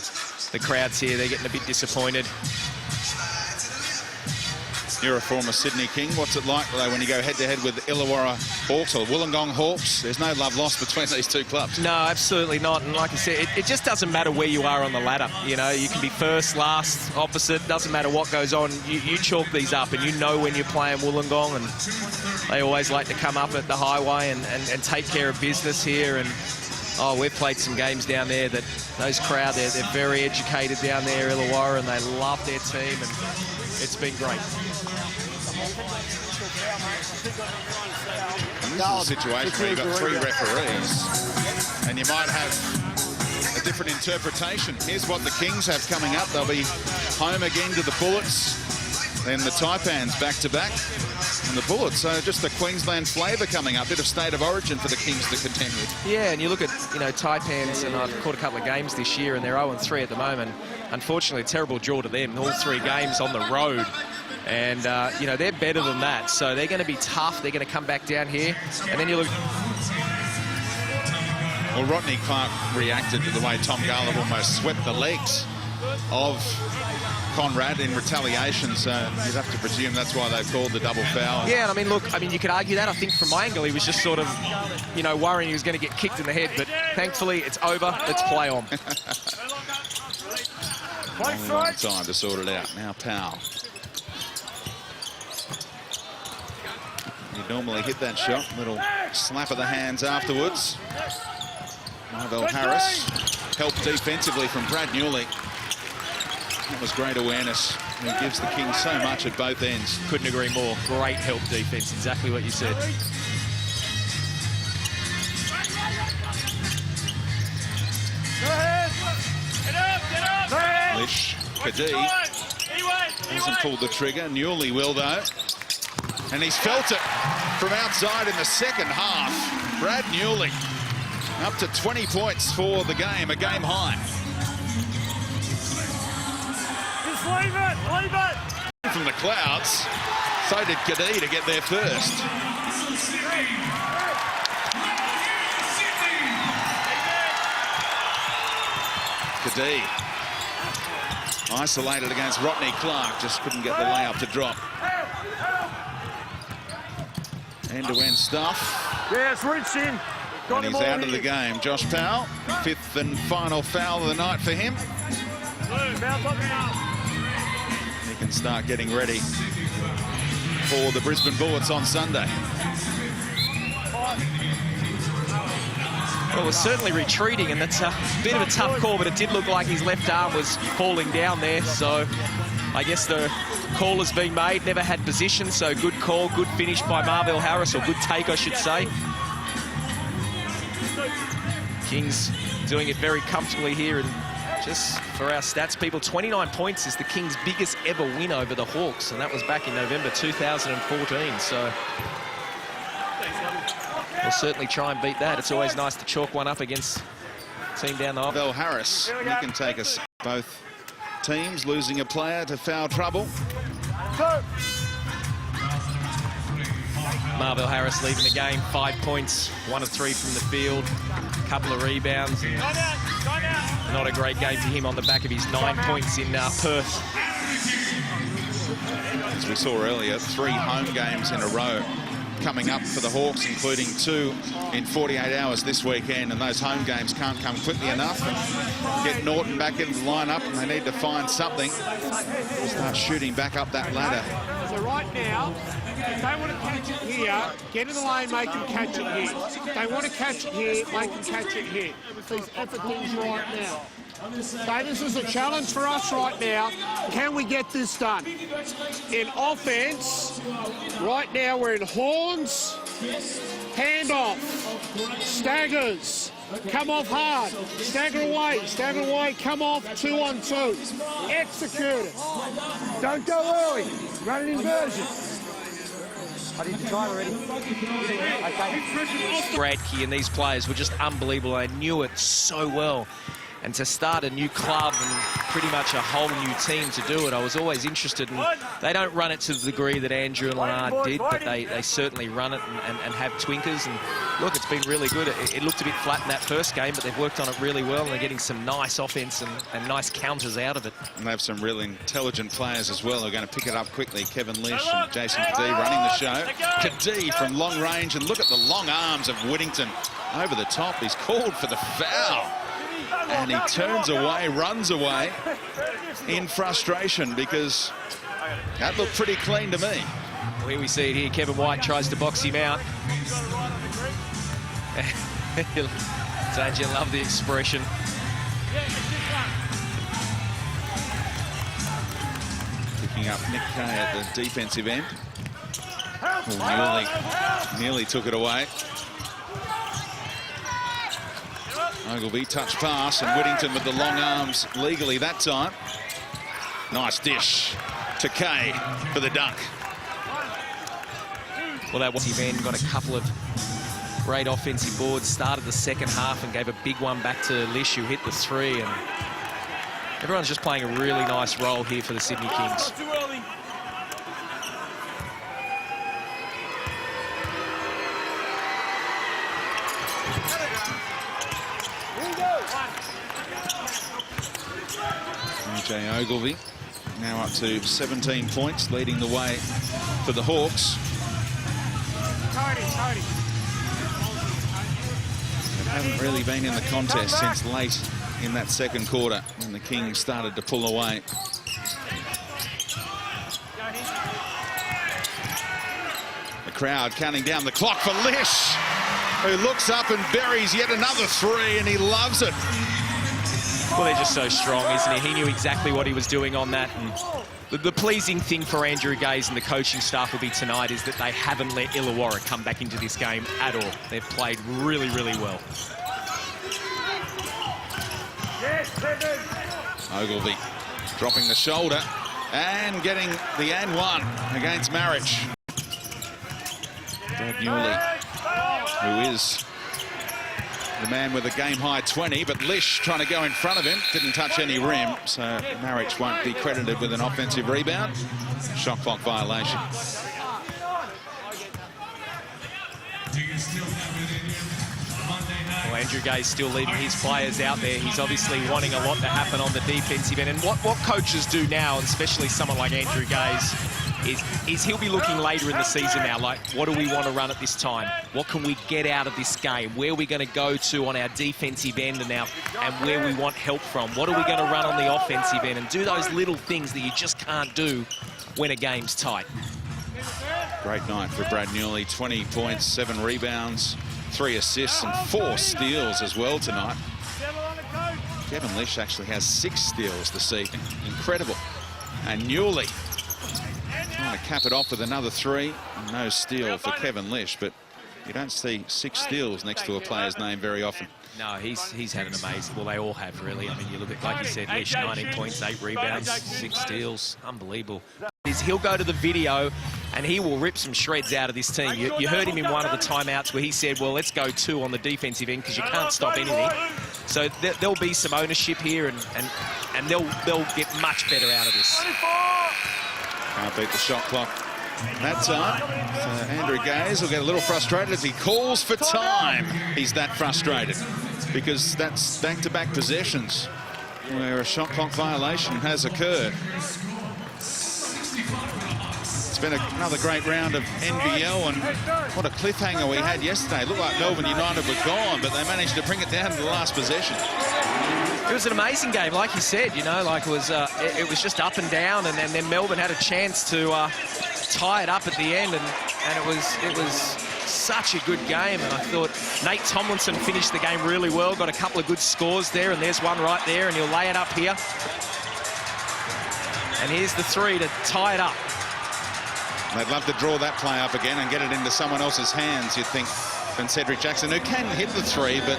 B: The crowd's here, they're getting a bit disappointed.
A: You're a former Sydney King. What's it like, though, when you go head-to-head with Illawarra Hawks or Wollongong Hawks? There's no love lost between these two clubs.
B: No, absolutely not. And like I said, it just doesn't matter where you are on the ladder. You know, you can be first, last, opposite. Doesn't matter what goes on. You chalk these up, and you know when you're playing Wollongong, and they always like to come up at the highway and take care of business here. And oh, we've played some games down there that those crowd, they're very educated down there, Illawarra, and they love their team, and it's been great.
A: And this is a situation where you've got 3 referees and you might have a different interpretation. Here's what the Kings have coming up. They'll be home again to the Bullets, then the Taipans back-to-back, and the Bullets. So just the Queensland flavour coming up. Bit of state of origin for the Kings to contend with.
B: Yeah, and you look at, you know, Taipans, and I've caught a couple of games this year, and they're 0-3 at the moment. Unfortunately, a terrible draw to them. All 3 games on the road. And, you know, they're better than that. So they're going to be tough. They're going to come back down here. And then you look...
A: Well, Rodney Clark reacted to the way Tom Garlip almost swept the legs of Conrad in retaliation. So you'd have to presume that's why they've called the double foul.
B: Yeah, and I mean, look, you could argue that. I think from my angle, he was just sort of, you know, worrying he was going to get kicked in the head. But thankfully, it's over. Let's play on.
A: Long time to sort it out. Now Powell. He'd normally hit that shot. Little slap of the hands afterwards. Marvell Harris helped defensively from Brad Newley. That was great awareness. He gives the Kings so much at both ends.
B: Couldn't agree more. Great help defense. Exactly what you said.
A: Lish, Kadee hasn't pulled the trigger. Newley will, though. And he's felt it from outside in the second half. Brad Newley up to 20 points for the game, a game high.
K: Just leave it.
A: From the clouds, so did Kadee to get there first. Kadee isolated against Rodney Clark, just couldn't get the layup to drop. End-to-end stuff.
K: Yeah, it's reached in.
A: And he's out of the game. Josh Powell, 5th and final foul of the night for him. He can start getting ready for the Brisbane Bullets on Sunday.
B: Well, it was certainly retreating, and that's a bit of a tough call, but it did look like his left arm was falling down there, so I guess the call has been made. Never had position, so good call, good finish by Marvell Harris, or good take, I should say. Kings doing it very comfortably here and Just for our stats people, 29 points is the Kings' biggest ever win over the Hawks, and that was back in November 2014. So we'll certainly try and beat that. It's always nice to chalk one up against a team down the
A: Bell Harris, you can take us. Both teams losing a player to foul trouble.
B: Marvell Harris leading the game, 5 points, 1 of 3 from the field, couple of rebounds. Not a great game for him on the back of his 9 points in Perth.
A: As we saw earlier, 3 home games in a row coming up for the Hawks, including 2 in 48 hours this weekend, and those home games can't come quickly enough. And get Norton back into the lineup, and they need to find something. Start shooting back up that ladder.
Q: So right now, if they want to catch it here, get in the lane, make them catch it here. If they want to catch it here, make them catch it here. These effort things right now. So this is a challenge for us right now. Can we get this done? In offense, right now we're in horns, handoff, staggers, come off hard, stagger away, come off 2-on-2. Execute it.
N: Don't go early. Run an inversion. I did the time already. Okay.
B: Bradkey and these players were just unbelievable. They knew it so well. And to start a new club and pretty much a whole new team to do it, I was always interested. And they don't run it to the degree that Andrew and Leonard did, but they certainly run it and have twinkers. And look, it's been really good. It looked a bit flat in that first game, but they've worked on it really well, and they're getting some nice offense and nice counters out of it.
A: And they have some really intelligent players as well who are going to pick it up quickly. Kevin Lish and Jason Kadee running the show. Kadee from long range, and look at the long arms of Whittington over the top. He's called for the foul. And he turns away, runs away in frustration, because that looked pretty clean to me.
B: Well, here we see it here. Kevin White tries to box him out. Don't you love the expression?
A: Picking up Nick Kay at the defensive end. Oh, nearly took it away. Ogilvie touch pass, and Whittington with the long arms legally that time. Nice dish to Kay for the dunk.
B: Well, that was event, got a couple of great offensive boards, started the second half and gave a big one back to Lish, who hit the 3. And everyone's just playing a really nice role here for the Sydney Kings.
A: Jay Ogilvie now up to 17 points, leading the way for the Hawks. They haven't really been in the contest since late in that second quarter, when the Kings started to pull away. The crowd counting down the clock for Lish, who looks up and buries yet another 3, and he loves it.
B: Well, they're just so strong, isn't he? He knew exactly what he was doing on that. And the pleasing thing for Andrew Gaze and the coaching staff will be tonight is that they haven't let Illawarra come back into this game at all. They've played really, really well.
A: Ogilvie dropping the shoulder and getting the and one against Marich. Brad Newley, who is the man with a game-high 20, but Lish trying to go in front of him, didn't touch any rim, so Marich won't be credited with an offensive rebound. Shot clock violation.
B: Well, Andrew Gay's still leaving his players out there. He's obviously wanting a lot to happen on the defensive end. And what coaches do now, and especially someone like Andrew Gaze, is he'll be looking later in the season now, like, what do we want to run at this time? What can we get out of this game? Where are we going to go to on our defensive end and where we want help from? What are we going to run on the offensive end? And do those little things that you just can't do when a game's tight.
A: Great night for Brad Newley. 20 points, 7 rebounds, 3 assists and 4 steals as well tonight. Kevin Lish actually has 6 steals this evening. Incredible. And Newley trying to cap it off with another 3. No steal for Kevin Lish, but you don't see 6 steals next to a player's name very often.
B: No, he's had an amazing... Well, they all have, really. I mean, you look at, like you said, Lish, 19 points, 8 rebounds, 6 steals. Unbelievable. He'll go to the video and he will rip some shreds out of this team. You heard him in one of the timeouts where he said, well, let's go 2 on the defensive end because you can't stop anything. So there'll be some ownership here and they'll get much better out of this.
A: Can't beat the shot clock that time. So Andrew Gaze will get a little frustrated as he calls for time. He's that frustrated because that's back-to-back possessions where a shot clock violation has occurred. It's been another great round of NBL, and what a cliffhanger we had yesterday. It looked like Melbourne United were gone, but they managed to bring it down to the last possession.
B: It was an amazing game, like you said, you know, like it was just up and down, and then Melbourne had a chance to tie it up at the end, and it was such a good game. And I thought Nate Tomlinson finished the game really well, got a couple of good scores there, and there's one right there, and he'll lay it up here. And here's the 3 to tie it up.
A: They'd love to draw that play up again and get it into someone else's hands, you'd think, than Cedric Jackson, who can hit the 3, but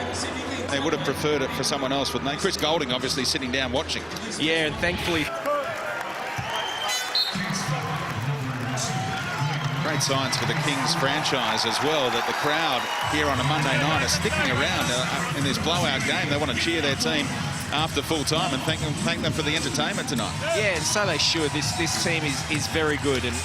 A: they would have preferred it for someone else, wouldn't they? Chris Golding obviously sitting down watching.
B: Yeah, and thankfully...
A: Great signs for the Kings franchise as well, that the crowd here on a Monday night are sticking around in this blowout game. They want to cheer their team after full time and thank them for the entertainment tonight.
B: Yeah, and so they should. This team is very good, and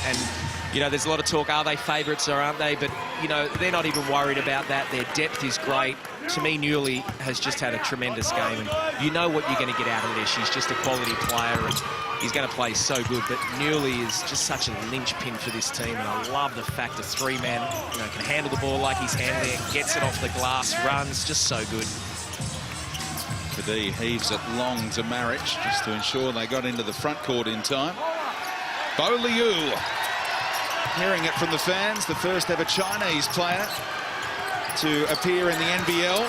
B: you know, there's a lot of talk, are they favourites or aren't they? But, you know, they're not even worried about that. Their depth is great. To me, Newley has just had a tremendous game, and you know what you're going to get out of this. He's just a quality player, and he's going to play so good. But Newley is just such a linchpin for this team, and I love the fact a 3-man, you know, can handle the ball like he's handling it, gets it off the glass, runs, just so good.
A: Kadee heaves it long to Marich just to ensure they got into the front court in time. Beaulieu, hearing it from the fans, the first ever Chinese player to appear in the NBL.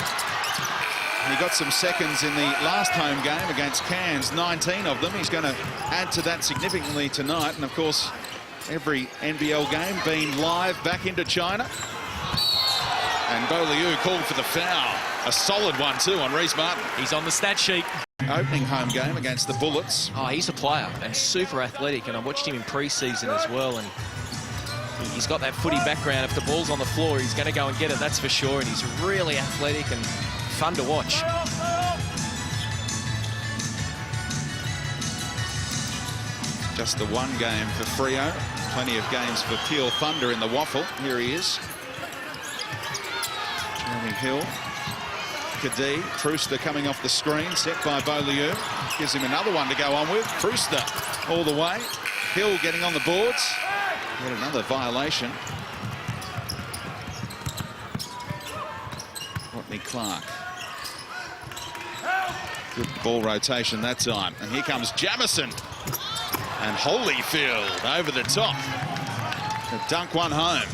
A: He got some seconds in the last home game against Cairns, 19 of them. He's going to add to that significantly tonight. And of course, every NBL game being live back into China. And Beaulieu called for the foul. A solid one too on Reece Martin.
B: He's on the stat sheet.
A: Opening home game against the Bullets.
B: Oh, he's a player and super athletic, and I watched him in pre-season as well, and he's got that footy background. If the ball's on the floor, he's going to go and get it, that's for sure, and he's really athletic and fun to watch.
A: Just the one game for Freo. Plenty of games for Peel Thunder in the waffle. Here he is. Jeremy Hill. Kadee. Prewster coming off the screen, set by Beaulieu. Gives him another one to go on with. Prewster all the way. Hill getting on the boards. Yet another violation. Courtney Clark. Good ball rotation that time. And here comes Jamison. And Holyfield over the top to dunk one home.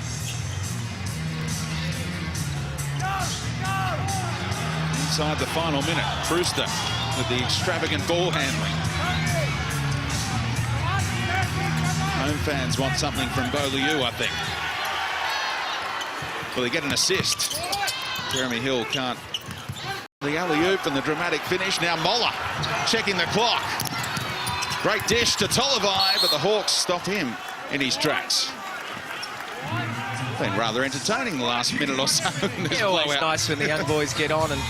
A: Inside the final minute, Prewster with the extravagant ball handling. Home fans want something from Beaulieu, I think. Well, they get an assist. Jeremy Hill can't. The alley-oop and the dramatic finish. Now Moller checking the clock. Great dish to Tolivai, but the Hawks stopped him in his tracks. Been rather entertaining the last minute or so.
B: Yeah, always nice when the young boys get on, and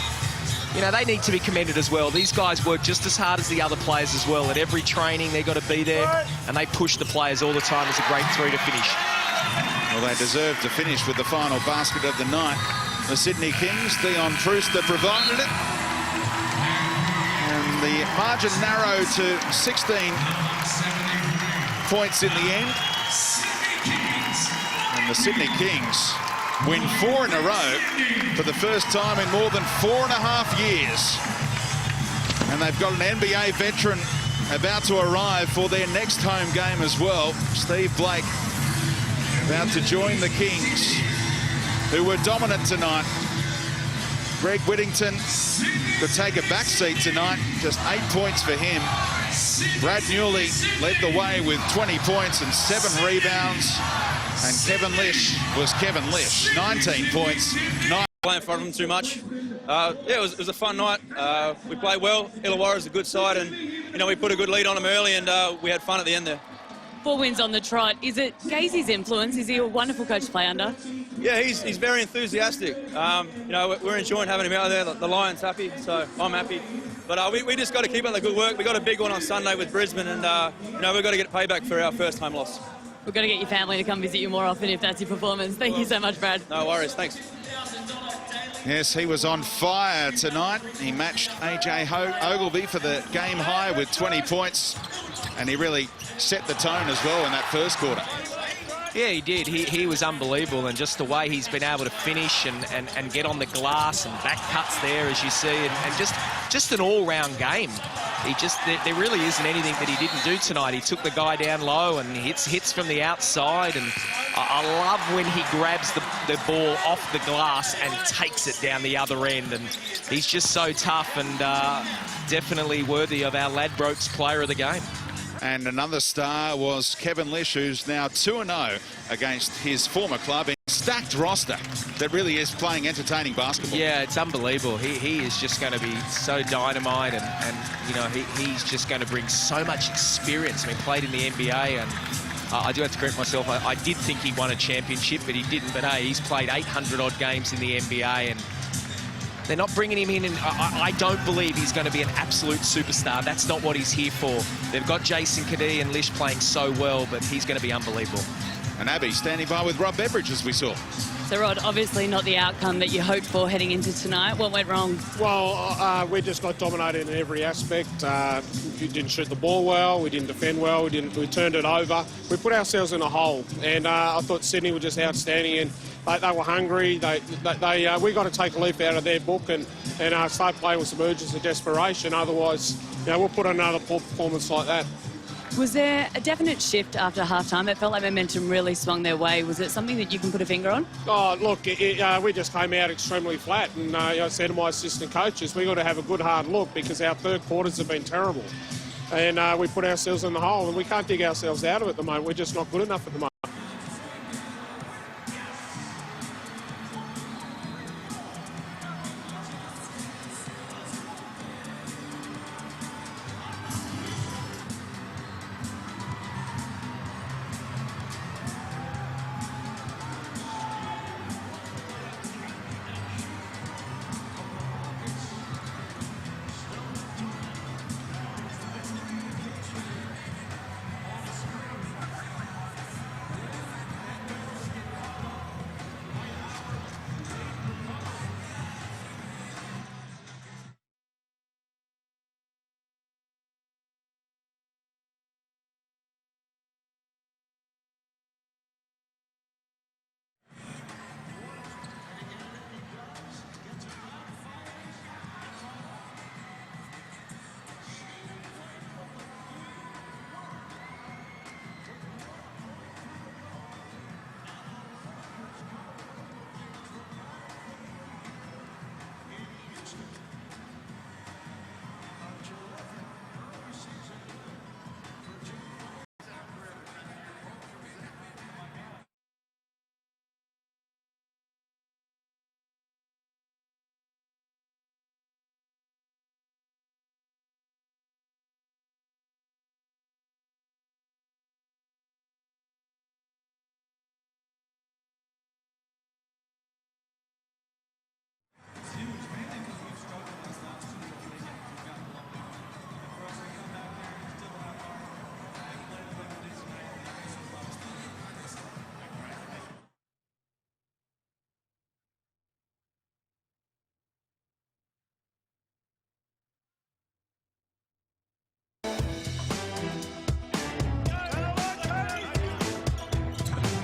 B: you know, they need to be commended as well. These guys work just as hard as the other players as well. At every training, they've got to be there, and they push the players all the time. It's a great 3 to finish.
A: Well, they deserve to finish with the final basket of the night. The Sydney Kings, Theon Prewster provided it. And the margin narrowed to 16 points in the end. And the Sydney Kings win 4 in a row for the first time in more than 4.5 years. And they've got an NBA veteran about to arrive for their next home game as well. Steve Blake about to join the Kings, who were dominant tonight. Greg Whittington could take a back seat tonight, just 8 points for him. Brad Newley led the way with 20 points and 7 rebounds. And Kevin Lish was Kevin Lish, 19 points, 9
R: Play in front of them too much. Yeah, it was a fun night. We played well. Illawarra's a good side, and we put a good lead on them early, and we had fun at the end there.
D: 4 wins on the trot. Is it Gazy's influence? Is he a wonderful coach to play under?
R: Yeah, he's very enthusiastic. We're enjoying having him out there. The Lions happy, so I'm happy. But we just got to keep up the good work. We got a big one on Sunday with Brisbane, and we've got to get payback for our first home loss.
D: We've got to get your family to come visit you more often if that's your performance. Thank you so much, Brad.
R: No worries, thanks.
A: Yes, he was on fire tonight. He matched AJ Ogilvy for the game high with 20 points, and he really set the tone as well in that first quarter.
B: Yeah, he did. He was unbelievable, and just the way he's been able to finish and get on the glass and back cuts there, as you see, and just an all-round game. There really isn't anything that he didn't do tonight. He took the guy down low and hits from the outside, and I love when he grabs the ball off the glass and takes it down the other end, and he's just so tough and definitely worthy of our Ladbrokes player of the game.
A: And another star was Kevin Lish, who's now 2-0 against his former club in a stacked roster that really is playing entertaining basketball.
B: Yeah, it's unbelievable. He is just going to be so dynamite, and he's just going to bring so much experience. I mean, played in the NBA, and I do have to correct myself. I did think he won a championship, but he didn't. But hey, he's played 800-odd games in the NBA, and they're not bringing him in, and I don't believe he's going to be an absolute superstar. That's not what he's here for. They've got Jason Kadee and Lish playing so well, but he's going to be unbelievable.
A: And Abby standing by with Rob Beveridge, as we saw.
D: So, Rod, obviously not the outcome that you hoped for heading into tonight. What went wrong?
E: Well, we just got dominated in every aspect. We didn't shoot the ball well. We didn't defend well. We turned it over. We put ourselves in a hole. And I thought Sydney were just outstanding. And they were hungry. We got to take a leaf out of their book and start playing with some urgency and desperation. Otherwise, we'll put another poor performance like that.
D: Was there a definite shift after half-time? It felt like momentum really swung their way. Was it something that you can put a finger on?
E: Oh, look, we just came out extremely flat. And I said to my assistant coaches, we've got to have a good hard look because our third quarters have been terrible. And we put ourselves in the hole, and we can't dig ourselves out of it at the moment. We're just not good enough at the moment.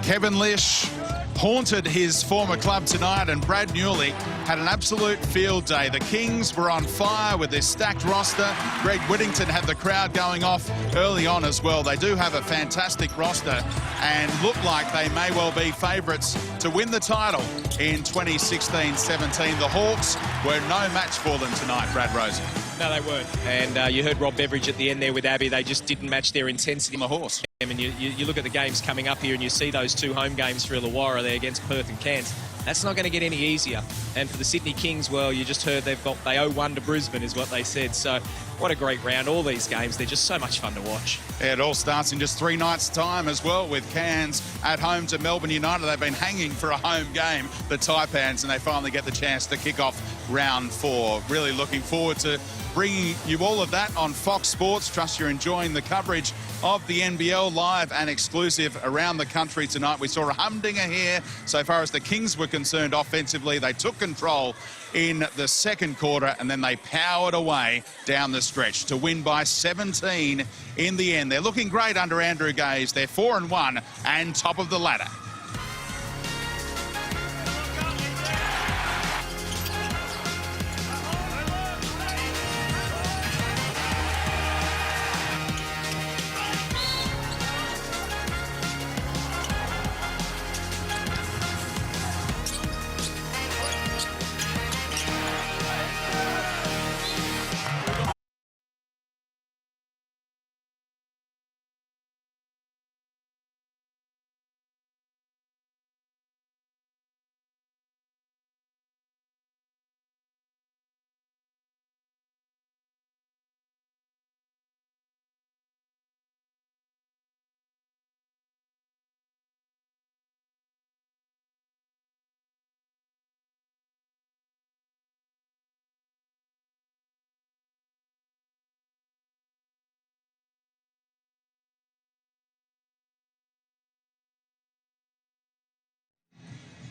A: Kevin Lish haunted his former club tonight, and Brad Newley had an absolute field day. The Kings were on fire with their stacked roster. Greg Whittington had the crowd going off early on as well. They do have a fantastic roster and look like they may well be favourites to win the title in 2016-17. The Hawks were no match for them tonight, Brad Rosen.
B: No, they weren't. And you heard Rob Beveridge at the end there with Abby. They just didn't match their intensity on the horse. I mean, you look at the games coming up here and you see those two home games for Illawarra there against Perth and Cairns. That's not going to get any easier. And for the Sydney Kings, well, you just heard they owe 1 to Brisbane is what they said. So what a great round. All these games, they're just so much fun to watch.
A: Yeah, it all starts in just 3 nights' time as well, with Cairns at home to Melbourne United. They've been hanging for a home game, the Taipans, and they finally get the chance to kick off round 4. Really looking forward to bringing you all of that on Fox Sports. Trust you're enjoying the coverage of the NBL live and exclusive around the country tonight. We saw a humdinger here so far as the Kings were concerned offensively. They took control in the second quarter and then they powered away down the stretch to win by 17 in the end. They're looking great under Andrew Gaze. They're 4-1 and top of the ladder.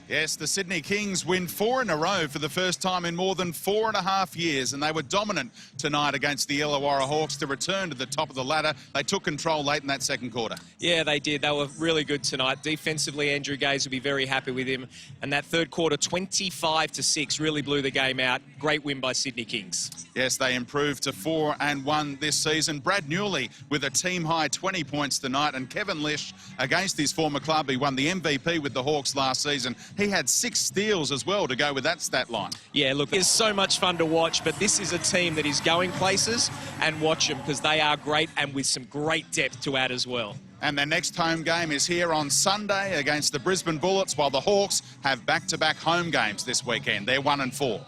A: Yes, the Sydney Kings win 4 in a row for the first time in more than 4.5 years, and they were dominant tonight against the Illawarra Hawks to return to the top of the ladder. They took control late in that second quarter.
B: Yeah, they did. They were really good tonight. Defensively, Andrew Gaze will be very happy with him. And that third quarter, 25-6, really blew the game out. Great win by Sydney Kings.
A: Yes, they improved to 4-1 this season. Brad Newley with a team-high 20 points tonight, and Kevin Lish against his former club. He won the MVP with the Hawks last season. He had 6 steals as well to go with that stat line.
B: Yeah, look, it's so much fun to watch, but this is a team that is going places, and watch them because they are great and with some great depth to add as well.
A: And their next home game is here on Sunday against the Brisbane Bullets, while the Hawks have back-to-back home games this weekend. They're 1-4.